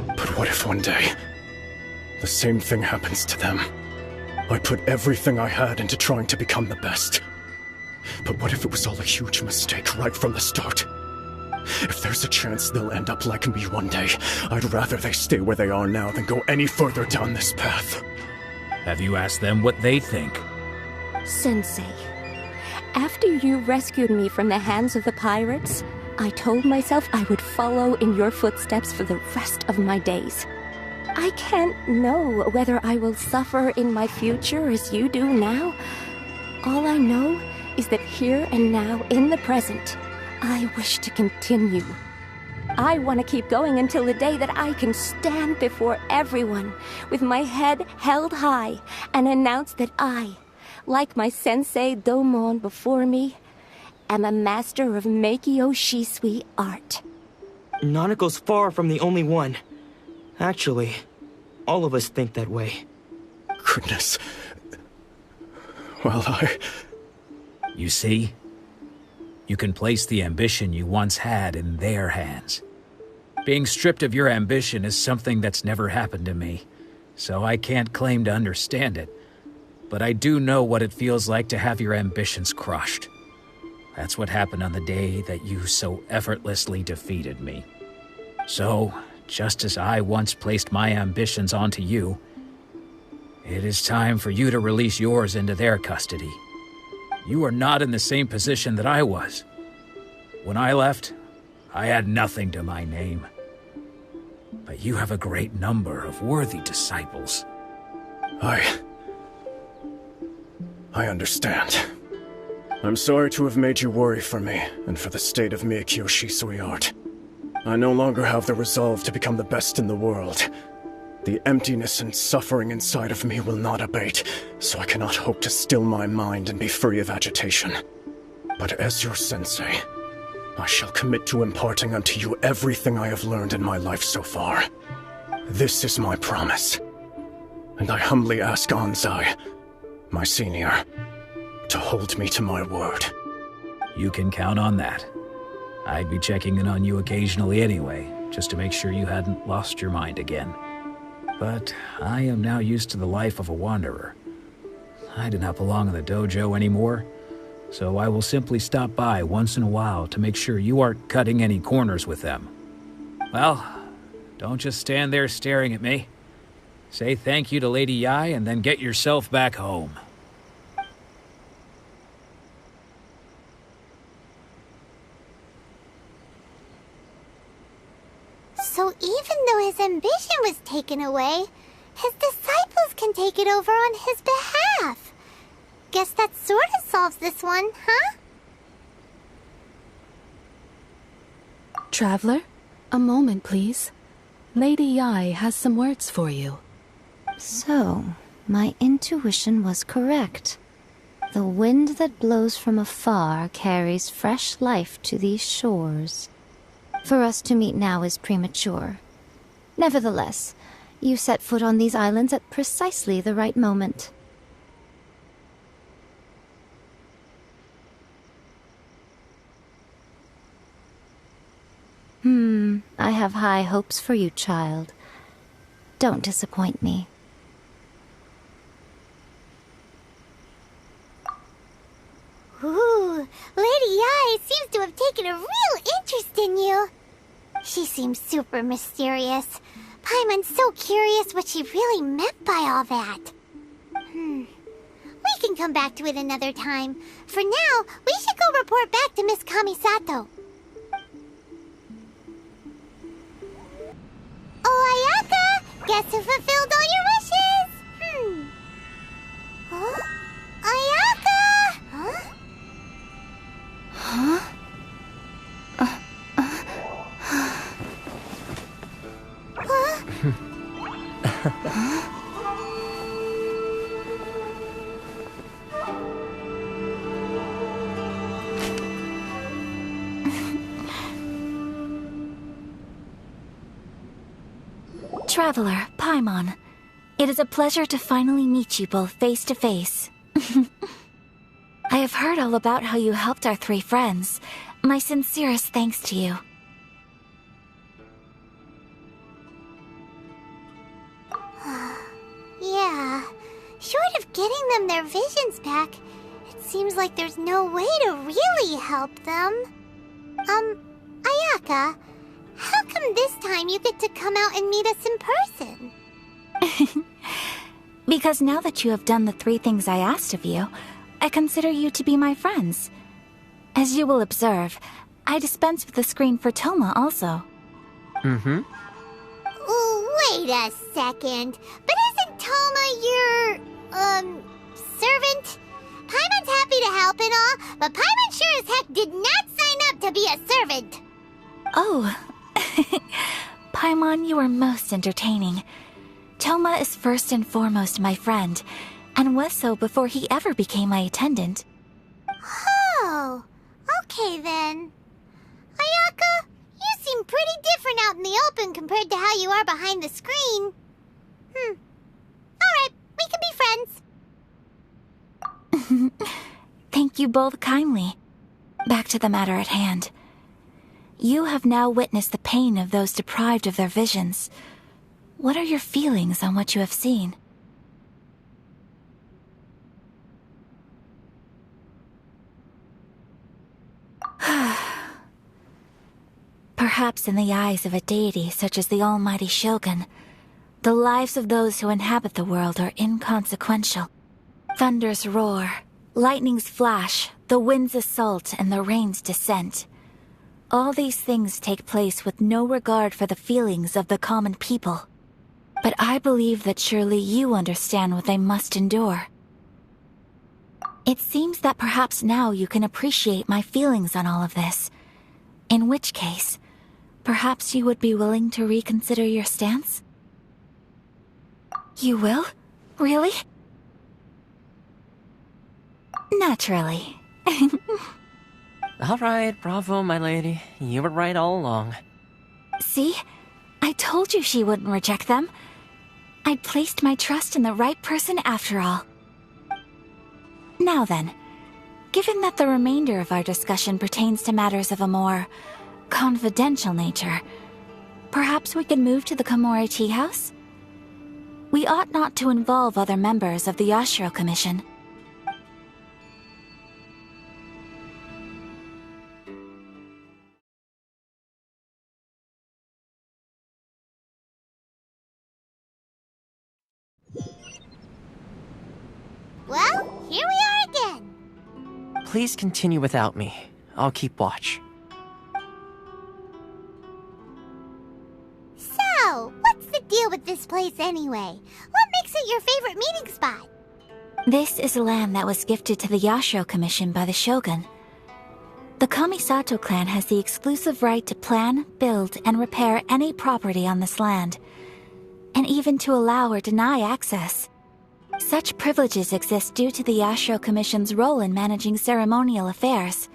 But what if one day, the same thing happens to them? I put everything I had into trying to become the best. But what if it was all a huge mistake right from the start? If there's a chance they'll end up like me one day, I'd rather they stay where they are now than go any further down this path. Have you asked them what they think? Sensei, after you rescued me from the hands of the pirates, I told myself I would follow in your footsteps for the rest of my days. I can't know whether I will suffer in my future as you do now. All I know is that here and now, in the present, I wish to continue. I want to keep going until the day that I can stand before everyone with my head held high and announce that I, like my sensei Domon before me, am a master of miHoYo Shisui art. Nanako's far from the only one. Actually, all of us think that way. Goodness. Well, You see? You can place the ambition you once had in their hands. Being stripped of your ambition is something that's never happened to me, so I can't claim to understand it. But I do know what it feels like to have your ambitions crushed. That's what happened on the day that you so effortlessly defeated me. So, just as I once placed my ambitions onto you, it is time for you to release yours into their custody. You are not in the same position that I was. When I left, I had nothing to my name. But you have a great number of worthy disciples. I understand. I'm sorry to have made you worry for me, and for the state of miHoYo Shisui art. I no longer have the resolve to become the best in the world. The emptiness and suffering inside of me will not abate, so I cannot hope to still my mind and be free of agitation. But as your sensei, I shall commit to imparting unto you everything I have learned in my life so far. This is my promise. And I humbly ask Anzai, my senior, to hold me to my word. You can count on that. I'd be checking in on you occasionally anyway, just to make sure you hadn't lost your mind again. But I am now used to the life of a wanderer. I do not belong in the dojo anymore, so I will simply stop by once in a while to make sure you aren't cutting any corners with them. Well, don't just stand there staring at me. Say thank you to Lady Yai and then get yourself back home. So even though his ambition was taken away, his disciples can take it over on his behalf. Guess that sort of solves this one, huh? Traveler, a moment, please. Lady Yai has some words for you. So, my intuition was correct. The wind that blows from afar carries fresh life to these shores. For us to meet now is premature. Nevertheless, you set foot on these islands at precisely the right moment. I have high hopes for you, child. Don't disappoint me. Ooh, Lady Yai seems to have taken a real interest in you. She seems super mysterious. Paimon's so curious what she really meant by all that. We can come back to it another time. For now, we should go report back to Miss Kamisato. Guess who fulfilled all your wishes? Huh? Ayaka! Huh? Huh? Traveler, Paimon, it is a pleasure to finally meet you both face to face. I have heard all about how you helped our three friends. My sincerest thanks to you. Yeah, short of getting them their visions back, it seems like there's no way to really help them. Ayaka, how come this time you get to come out and meet us in person? Because now that you have done the three things I asked of you, I consider you to be my friends. As you will observe, I dispense with the screen for Toma also. Ooh, wait a second. But isn't Toma your, servant? Paimon's happy to help and all, but Paimon sure as heck did not sign up to be a servant. Oh. Paimon, you are most entertaining. Toma is first and foremost my friend, and was so before he ever became my attendant. Oh, okay then. Ayaka, you seem pretty different out in the open compared to how you are behind the screen. Alright, we can be friends. Thank you both kindly. Back to the matter at hand. You have now witnessed the pain of those deprived of their visions. What are your feelings on what you have seen? Perhaps in the eyes of a deity such as the almighty Shogun, the lives of those who inhabit the world are inconsequential. Thunders roar, lightnings flash, the winds assault, and the rains descent. All these things take place with no regard for the feelings of the common people. But I believe that surely you understand what they must endure. It seems that perhaps now you can appreciate my feelings on all of this. In which case, perhaps you would be willing to reconsider your stance? You will? Really? Naturally. All right, bravo, my lady. You were right all along. See? I told you she wouldn't reject them. I'd placed my trust in the right person after all. Now then, given that the remainder of our discussion pertains to matters of a more confidential nature, perhaps we could move to the Komori Tea House? We ought not to involve other members of the Yashiro Commission. Well, here we are again. Please continue without me. I'll keep watch. So, what's the deal with this place anyway? What makes it your favorite meeting spot? This is land that was gifted to the Yashiro Commission by the Shogun. The Kamisato clan has the exclusive right to plan, build, and repair any property on this land, and even to allow or deny access. Such privileges exist due to the Yashiro Commission's role in managing ceremonial affairs.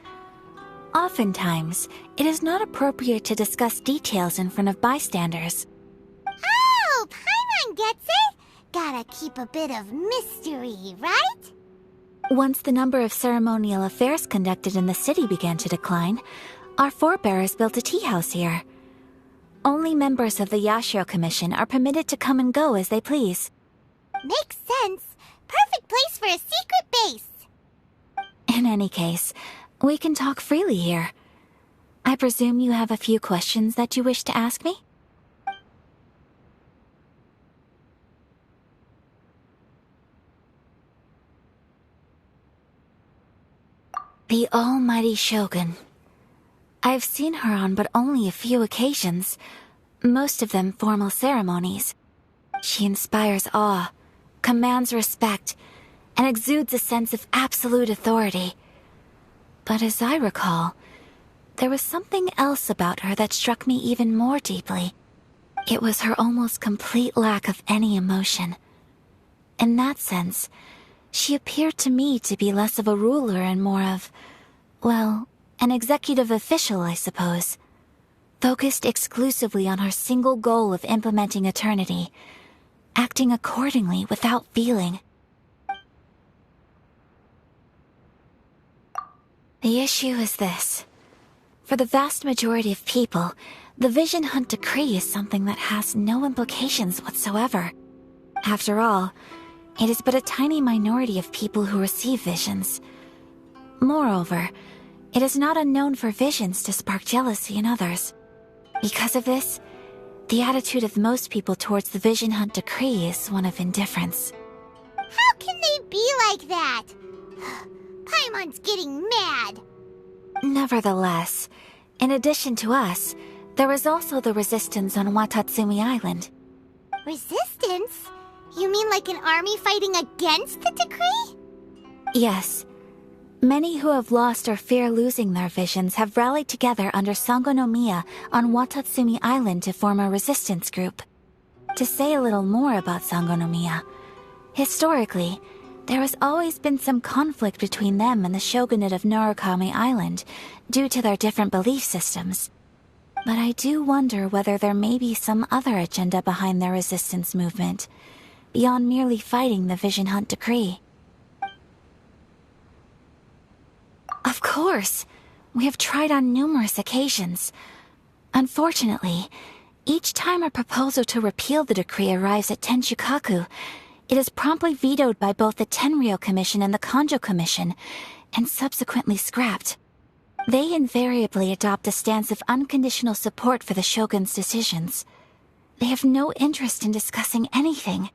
Oftentimes, it is not appropriate to discuss details in front of bystanders. Oh, Paimon gets it! Gotta keep a bit of mystery, right? Once the number of ceremonial affairs conducted in the city began to decline, our forebears built a tea house here. Only members of the Yashiro Commission are permitted to come and go as they please. Makes sense. Perfect place for a secret base. In any case, we can talk freely here. I presume you have a few questions that you wish to ask me? The almighty Shogun. I've seen her on but only a few occasions, most of them formal ceremonies. She inspires awe, commands respect, and exudes a sense of absolute authority. But as I recall, there was something else about her that struck me even more deeply. It was her almost complete lack of any emotion. In that sense, she appeared to me to be less of a ruler and more of, well, an executive official, I suppose. Focused exclusively on her single goal of implementing eternity, acting accordingly without feeling. The issue is this. For the vast majority of people, the Vision Hunt Decree is something that has no implications whatsoever. After all, it is but a tiny minority of people who receive visions. Moreover, it is not unknown for visions to spark jealousy in others. Because of this, the attitude of most people towards the Vision Hunt Decree is one of indifference. How can they be like that? Paimon's getting mad. Nevertheless, in addition to us, there is also the resistance on Watatsumi Island. Resistance? You mean like an army fighting against the decree? Yes. Many who have lost or fear losing their visions have rallied together under Sangonomiya on Watatsumi Island to form a resistance group. To say a little more about Sangonomiya, historically, there has always been some conflict between them and the shogunate of Narukami Island due to their different belief systems. But I do wonder whether there may be some other agenda behind their resistance movement, beyond merely fighting the Vision Hunt Decree. Of course! We have tried on numerous occasions. Unfortunately, each time a proposal to repeal the decree arrives at Tenshukaku, it is promptly vetoed by both the Tenryou Commission and the Kanjo Commission, and subsequently scrapped. They invariably adopt a stance of unconditional support for the Shogun's decisions. They have no interest in discussing anything.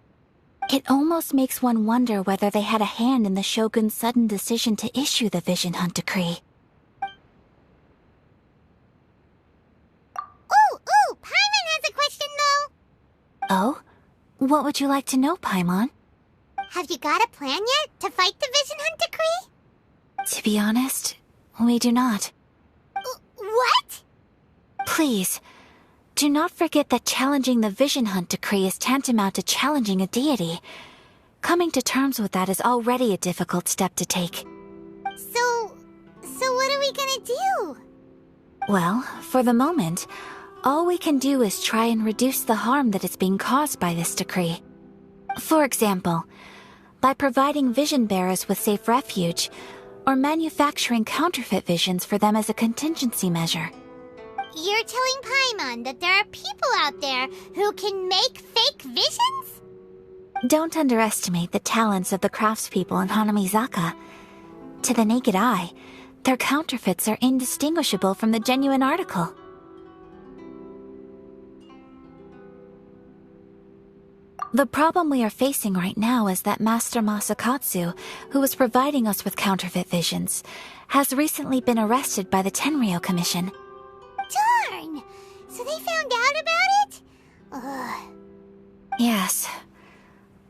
It almost makes one wonder whether they had a hand in the Shogun's sudden decision to issue the Vision Hunt Decree. Ooh, Paimon has a question though! Oh? What would you like to know, Paimon? Have you got a plan yet to fight the Vision Hunt Decree? To be honest, we do not. What? Please, do not forget that challenging the Vision Hunt Decree is tantamount to challenging a deity. Coming to terms with that is already a difficult step to take. So what are we gonna do? Well, for the moment, all we can do is try and reduce the harm that is being caused by this decree. For example, by providing vision bearers with safe refuge, or manufacturing counterfeit visions for them as a contingency measure. You're telling Paimon that there are people out there who can make fake visions? Don't underestimate the talents of the craftspeople in Hanamizaka. To the naked eye, their counterfeits are indistinguishable from the genuine article. The problem we are facing right now is that Master Masakatsu, who was providing us with counterfeit visions, has recently been arrested by the Tenryou Commission. Darn! So they found out about it? Ugh. Yes.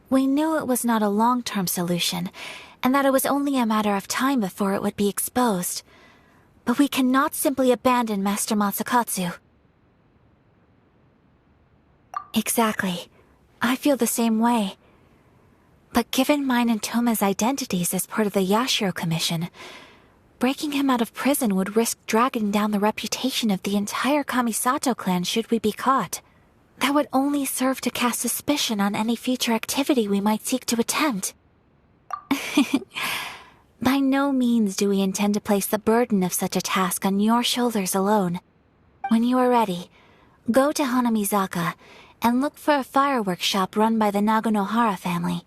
We knew it was not a long-term solution, and that it was only a matter of time before it would be exposed. But we cannot simply abandon Master Masakatsu. Exactly. I feel the same way. But given mine and Toma's identities as part of the Yashiro Commission, breaking him out of prison would risk dragging down the reputation of the entire Kamisato clan should we be caught. That would only serve to cast suspicion on any future activity we might seek to attempt. By no means do we intend to place the burden of such a task on your shoulders alone. When you are ready, go to Hanamizaka and look for a fireworks shop run by the Naganohara family.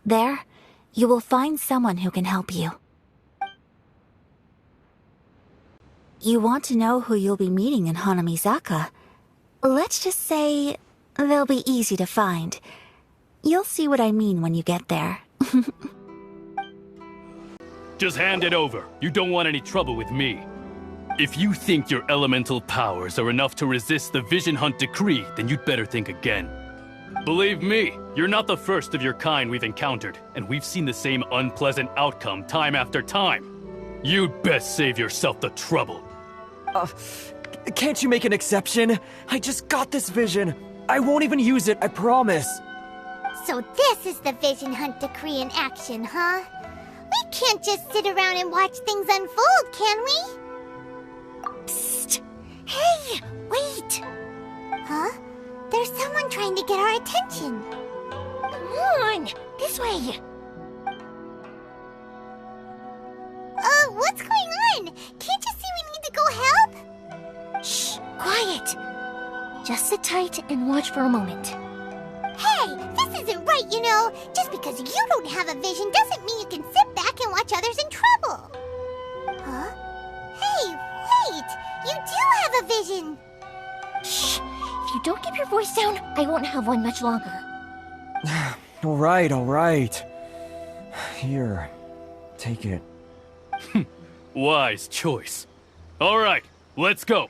There, you will find someone who can help you. You want to know who you'll be meeting in Hanamizaka? Let's just say they'll be easy to find. You'll see what I mean when you get there. Just hand it over. You don't want any trouble with me. If you think your elemental powers are enough to resist the Vision Hunt Decree, then you'd better think again. Believe me, you're not the first of your kind we've encountered, and we've seen the same unpleasant outcome time after time. You'd best save yourself the trouble. Can't you make an exception? I just got this vision. I won't even use it, I promise. So this is the Vision Hunt Decree in action, huh? We can't just sit around and watch things unfold, can we? Psst! Hey, wait! Huh? There's someone trying to get our attention. Come on, this way. What's going on? Can't you see we need to go help? Shh, quiet. Just sit tight and watch for a moment. Hey, this isn't right, you know. Just because you don't have a vision doesn't mean you can sit back and watch others in trouble. Huh? Hey, wait! You do have a vision! Shh! If you don't keep your voice down, I won't have one much longer. All right. Here, take it. Wise choice. All right, let's go.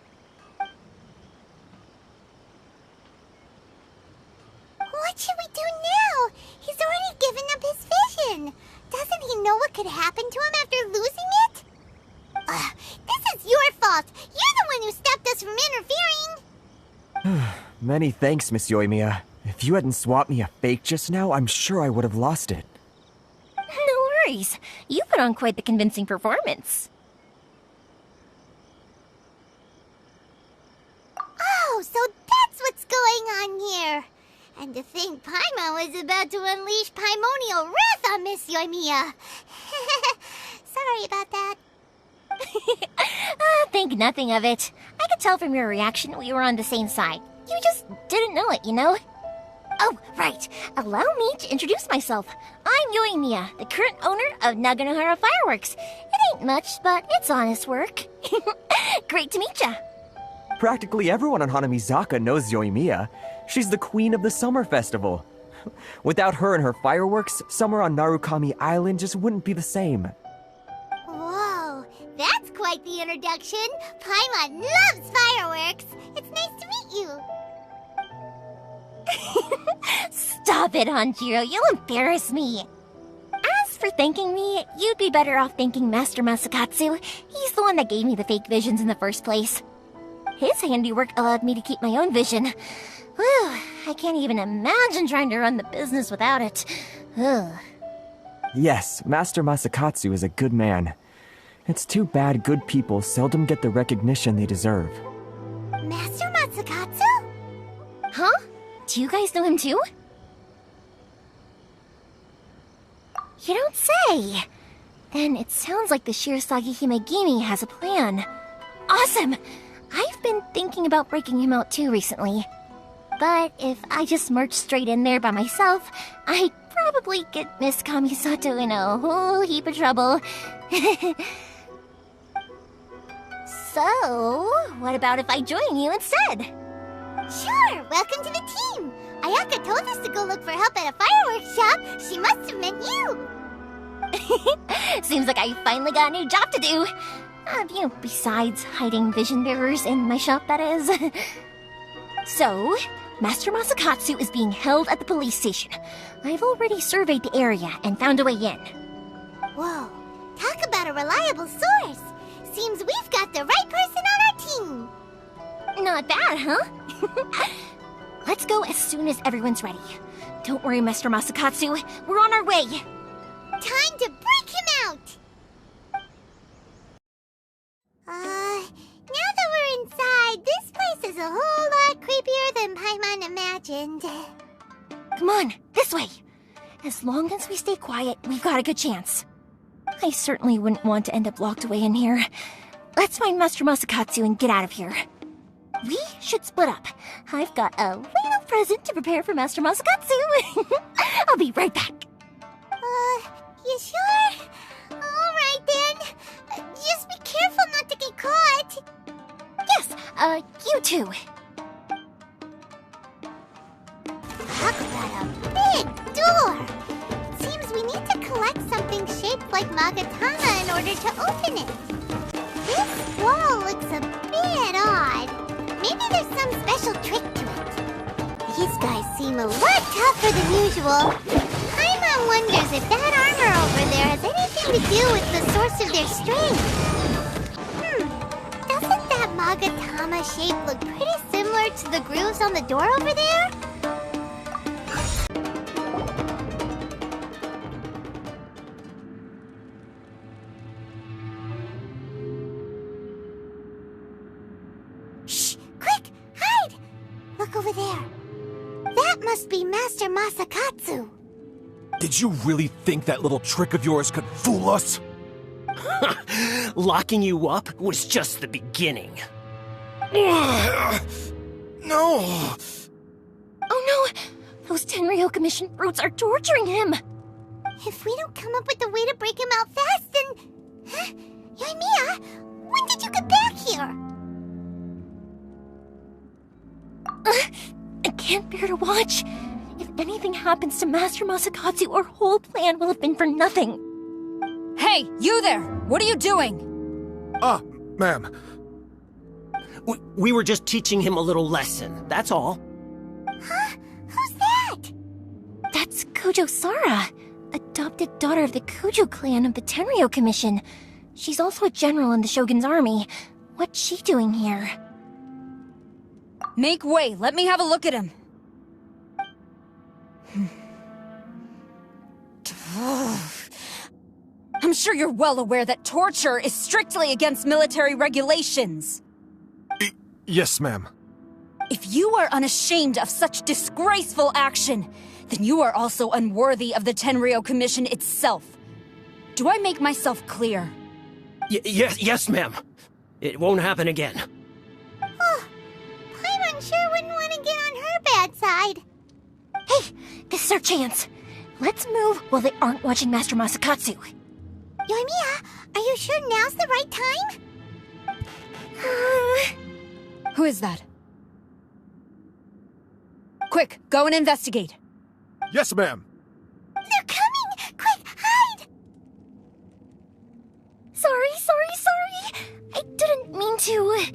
What should we do now? He's already given up his vision. Doesn't he know what could happen to him after losing it? This is your fault. You're the one who stopped us from interfering. Many thanks, Miss Euthymia. If you hadn't swapped me a fake just now, I'm sure I would have lost it. No worries. You put on quite the convincing performance. Oh, so that's what's going on here. And to think Paimon was about to unleash Paimonial wrath on Miss Euthymia. Sorry about that. Think nothing of it. I could tell from your reaction we were on the same side. You just didn't know it, you know? Oh, right. Allow me to introduce myself. I'm Euthymia, the current owner of Naganohara Fireworks. It ain't much, but it's honest work. Great to meet ya. Practically everyone on Hanamizaka knows Euthymia. She's the queen of the summer festival. Without her and her fireworks, summer on Narukami Island just wouldn't be the same. Whoa, that's quite the introduction. Paimon loves fireworks. It's nice to meet you. Stop it, Hanjiro. You'll embarrass me. As for thanking me, you'd be better off thanking Master Masakatsu. He's the one that gave me the fake visions in the first place. His handiwork allowed me to keep my own vision. Whew, I can't even imagine trying to run the business without it. Ugh. Yes, Master Masakatsu is a good man. It's too bad good people seldom get the recognition they deserve. Master Masakatsu? Huh? Do you guys know him too? You don't say! Then it sounds like the Shirasagi Himegimi has a plan. Awesome! I've been thinking about breaking him out too recently. But if I just marched straight in there by myself, I'd probably get Miss Kamisato in a whole heap of trouble. So, what about if I join you instead? Sure, welcome to the team. Ayaka told us to go look for help at a fireworks shop. She must have meant you. Seems like I finally got a new job to do. Besides hiding vision bearers in my shop, that is. So, Master Masakatsu is being held at the police station. I've already surveyed the area and found a way in. Whoa, talk about a reliable source. Seems we've got the right person on our team. Not bad, huh? Let's go as soon as everyone's ready. Don't worry, Master Masakatsu. We're on our way. Time to break him out! Now that we're inside, this place is a whole lot creepier than Paimon imagined. Come on, this way. As long as we stay quiet, we've got a good chance. I certainly wouldn't want to end up locked away in here. Let's find Master Masakatsu and get out of here. We should split up. I've got a little present to prepare for Master Masakatsu. I'll be right back. You sure? Alright then. Just be careful not to get caught. Yes, you too. Talk about a big door. Seems we need to collect something shaped like Magatama in order to open it. This wall looks a bit odd. Maybe there's some special trick to it. These guys seem a lot tougher than usual. Paimon wonders if that armor over there has anything to do with the source of their strength. Doesn't that Magatama shape look pretty similar to the grooves on the door over there? Shh! Quick! Hide! Look over there. That must be Master Masakatsu. Did you really think that little trick of yours could fool us? Locking you up was just the beginning. No! Oh no! Those Tenryou Commission brutes are torturing him! If we don't come up with a way to break him out fast, then... Huh? Euthymia, when did you get back here? I can't bear to watch. If anything happens to Master Masakatsu, our whole plan will have been for nothing. Hey, you there! What are you doing? Ma'am. We were just teaching him a little lesson, that's all. Huh? Who's that? That's Kujo Sara, adopted daughter of the Kujo clan of the Tenryou Commission. She's also a general in the Shogun's army. What's she doing here? Make way, let me have a look at him. I'm sure you're well aware that torture is strictly against military regulations. Yes, ma'am. If you are unashamed of such disgraceful action, then you are also unworthy of the Tenryou Commission itself. Do I make myself clear? Yes, ma'am. It won't happen again. Oh, Paimon sure wouldn't want to get on her bad side. Hey, this is our chance. Let's move while they aren't watching Master Masakatsu. Euthymia, are you sure now's the right time? Who is that? Quick, go and investigate. Yes, ma'am. They're coming! Quick, hide! Sorry. I didn't mean to.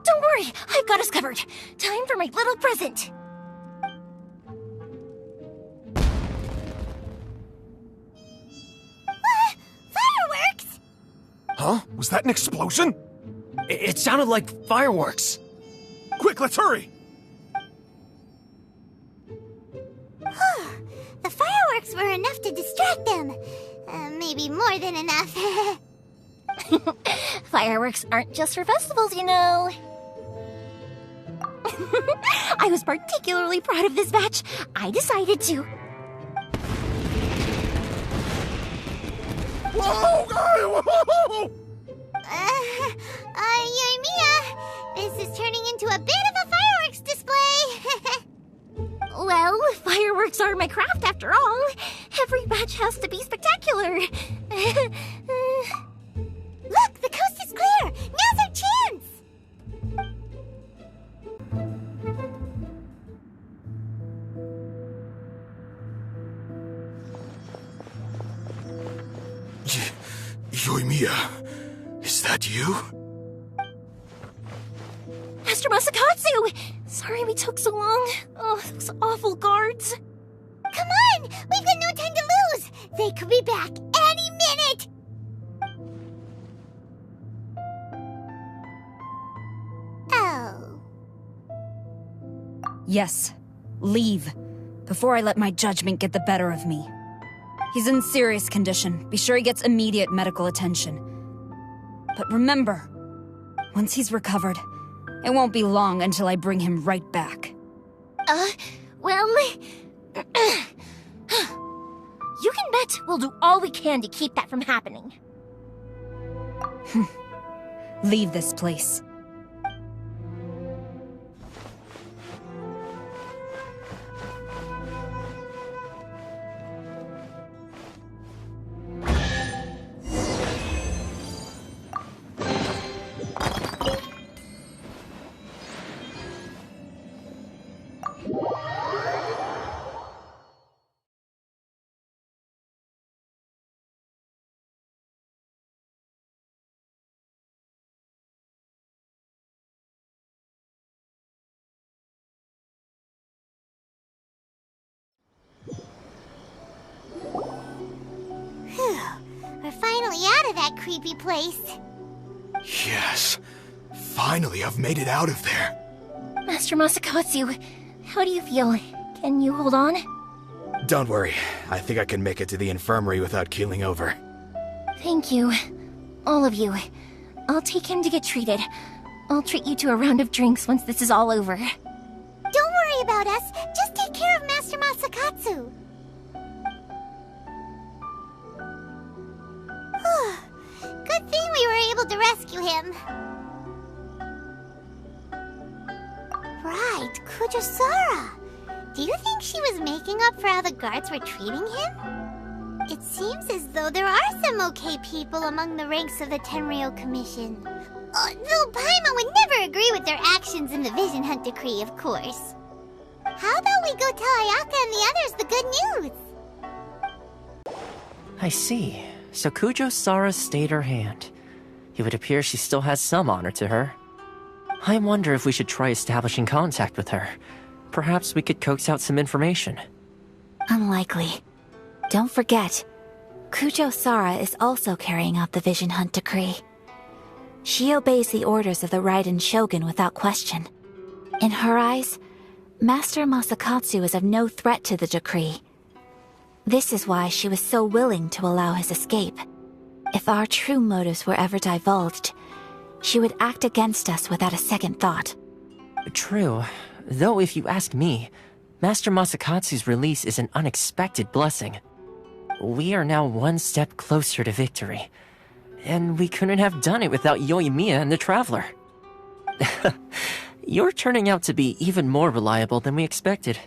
Don't worry, I've got us covered. Time for my little present. Fireworks? Huh? Was that an explosion? It sounded like fireworks. Quick, let's hurry! The fireworks were enough to distract them. Maybe more than enough. Fireworks aren't just for festivals, you know. I was particularly proud of this batch. I decided to. Whoa! Whoa! Euthymia, this is turning into a bit of a fireworks display. Well, fireworks are my craft after all. Every batch has to be spectacular. Look, the coast is clear. Now's our chance. Euthymia, is that you? Master Masakatsu! Sorry we took so long. Oh, those awful guards. Come on! We've got no time to lose! They could be back any minute! Oh. Yes, leave. Before I let my judgment get the better of me. He's in serious condition. Be sure he gets immediate medical attention. But remember, once he's recovered, it won't be long until I bring him right back. Well... You can bet we'll do all we can to keep that from happening. Leave this place. that creepy place. Yes. Finally, I've made it out of there. Master Masakatsu, how do you feel? Can you hold on? Don't worry. I think I can make it to the infirmary without keeling over. Thank you. All of you. I'll take him to get treated. I'll treat you to a round of drinks once this is all over. Don't worry about us. Just take care of Master Masakatsu. Good thing we were able to rescue him. Right, Kujosara. Do you think she was making up for how the guards were treating him? It seems as though there are some okay people among the ranks of the Tenryou Commission. Though Paimon would never agree with their actions in the Vision Hunt Decree, of course. How about we go tell Ayaka and the others the good news? I see. So Kujo-Sara stayed her hand. It would appear she still has some honor to her. I wonder if we should try establishing contact with her. Perhaps we could coax out some information. Unlikely. Don't forget, Kujo-Sara is also carrying out the Vision Hunt Decree. She obeys the orders of the Raiden Shogun without question. In her eyes, Master Masakatsu is of no threat to the decree. This is why she was so willing to allow his escape. If our true motives were ever divulged, she would act against us without a second thought. True. Though if you ask me, Master Masakatsu's release is an unexpected blessing. We are now one step closer to victory. And we couldn't have done it without Euthymia and the Traveler. You're turning out to be even more reliable than we expected.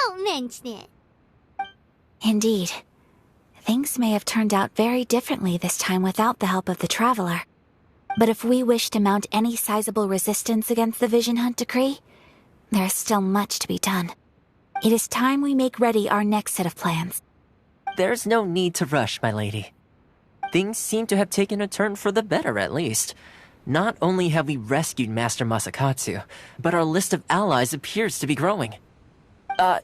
Don't mention it. Indeed. Things may have turned out very differently this time without the help of the Traveler. But if we wish to mount any sizable resistance against the Vision Hunt Decree, there is still much to be done. It is time we make ready our next set of plans. There's no need to rush, my lady. Things seem to have taken a turn for the better, at least. Not only have we rescued Master Masakatsu, but our list of allies appears to be growing.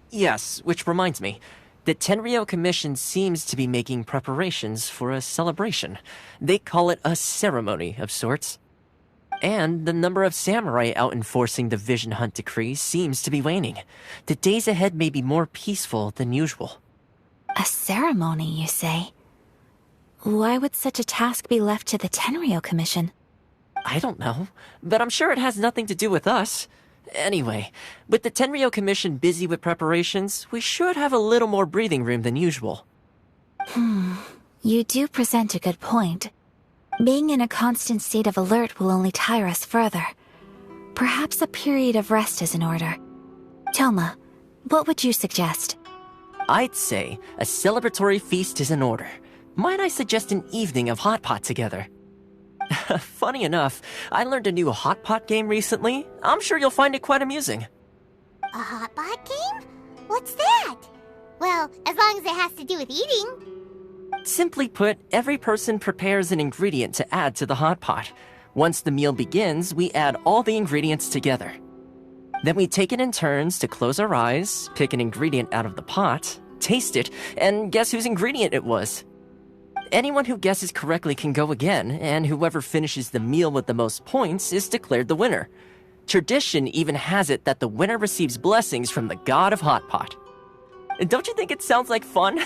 Yes, which reminds me. The Tenryou Commission seems to be making preparations for a celebration. They call it a ceremony of sorts. And the number of samurai out enforcing the Vision Hunt Decree seems to be waning. The days ahead may be more peaceful than usual. A ceremony, you say? Why would such a task be left to the Tenryou Commission? I don't know, but I'm sure it has nothing to do with us. Anyway, with the Tenryou Commission busy with preparations, we should have a little more breathing room than usual. You do present a good point. Being in a constant state of alert will only tire us further. Perhaps a period of rest is in order. Toma, what would you suggest? I'd say a celebratory feast is in order. Might I suggest an evening of hot pot together? Funny enough, I learned a new hot pot game recently. I'm sure you'll find it quite amusing. A hot pot game? What's that? Well, as long as it has to do with eating. Simply put, every person prepares an ingredient to add to the hot pot. Once the meal begins, we add all the ingredients together. Then we take it in turns to close our eyes, pick an ingredient out of the pot, taste it, and guess whose ingredient it was. Anyone who guesses correctly can go again, and whoever finishes the meal with the most points is declared the winner. Tradition even has it that the winner receives blessings from the god of hot pot. Don't you think it sounds like fun?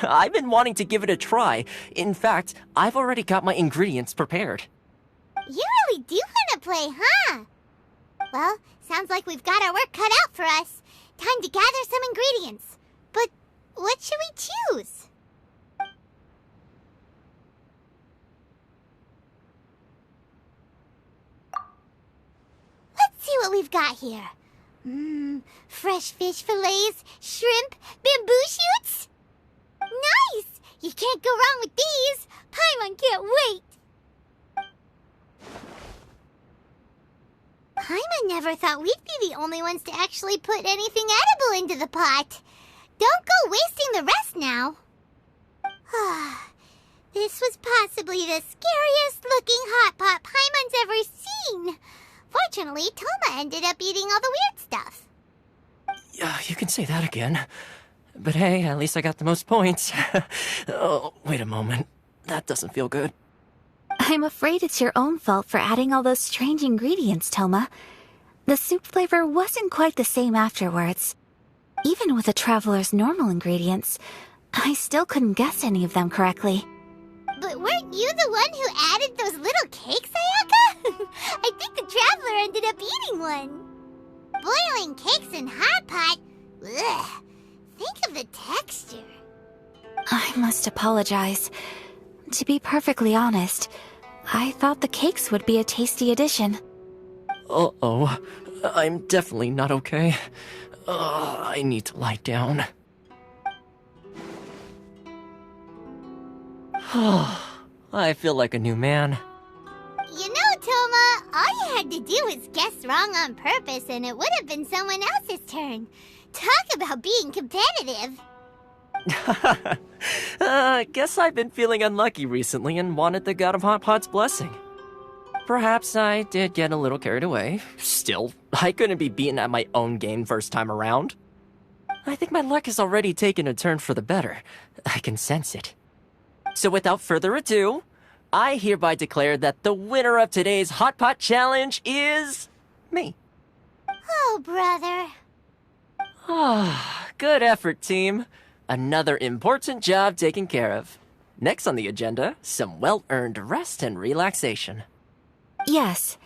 I've been wanting to give it a try. In fact, I've already got my ingredients prepared. You really do want to play, huh? Well, sounds like we've got our work cut out for us. Time to gather some ingredients. But what should we choose? Let's see what we've got here. Fresh fish fillets, shrimp, bamboo shoots. Nice! You can't go wrong with these. Paimon can't wait. Paimon never thought we'd be the only ones to actually put anything edible into the pot. Don't go wasting the rest now. This was possibly the scariest looking hot pot Paimon's ever seen. Fortunately, Toma ended up eating all the weird stuff. You can say that again. But hey, at least I got the most points. Oh, wait a moment. That doesn't feel good. I'm afraid it's your own fault for adding all those strange ingredients, Toma. The soup flavor wasn't quite the same afterwards. Even with the traveler's normal ingredients, I still couldn't guess any of them correctly. But weren't you the one who added those little cakes, Ayaka? I think the traveler ended up eating one. Boiling cakes in hot pot? Ugh. Think of the texture. I must apologize. To be perfectly honest, I thought the cakes would be a tasty addition. Uh-oh. I'm definitely not okay. I need to lie down. I feel like a new man. You know, Toma, all you had to do was guess wrong on purpose and it would have been someone else's turn. Talk about being competitive. Guess I've been feeling unlucky recently and wanted the God of Hot Pot's blessing. Perhaps I did get a little carried away. Still, I couldn't be beaten at my own game first time around. I think my luck has already taken a turn for the better. I can sense it. So without further ado, I hereby declare that the winner of today's Hot Pot Challenge is... me. Oh, brother. Good effort, team. Another important job taken care of. Next on the agenda, some well-earned rest and relaxation. Yes.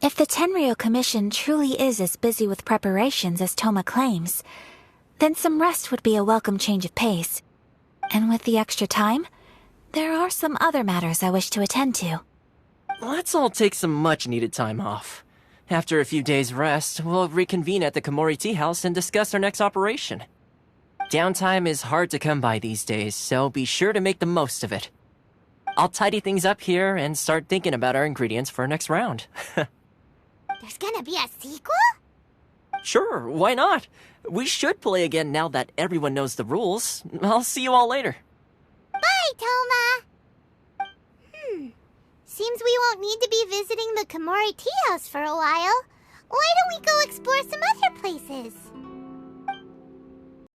If the Tenryou Commission truly is as busy with preparations as Toma claims, then some rest would be a welcome change of pace. And with the extra time, there are some other matters I wish to attend to. Let's all take some much-needed time off. After a few days' rest, we'll reconvene at the Komori Tea House and discuss our next operation. Downtime is hard to come by these days, so be sure to make the most of it. I'll tidy things up here and start thinking about our ingredients for our next round. There's gonna be a sequel? Sure, why not? We should play again now that everyone knows the rules. I'll see you all later. Bye, Toma! Seems we won't need to be visiting the Komori Tea House for a while. Why don't we go explore some other places?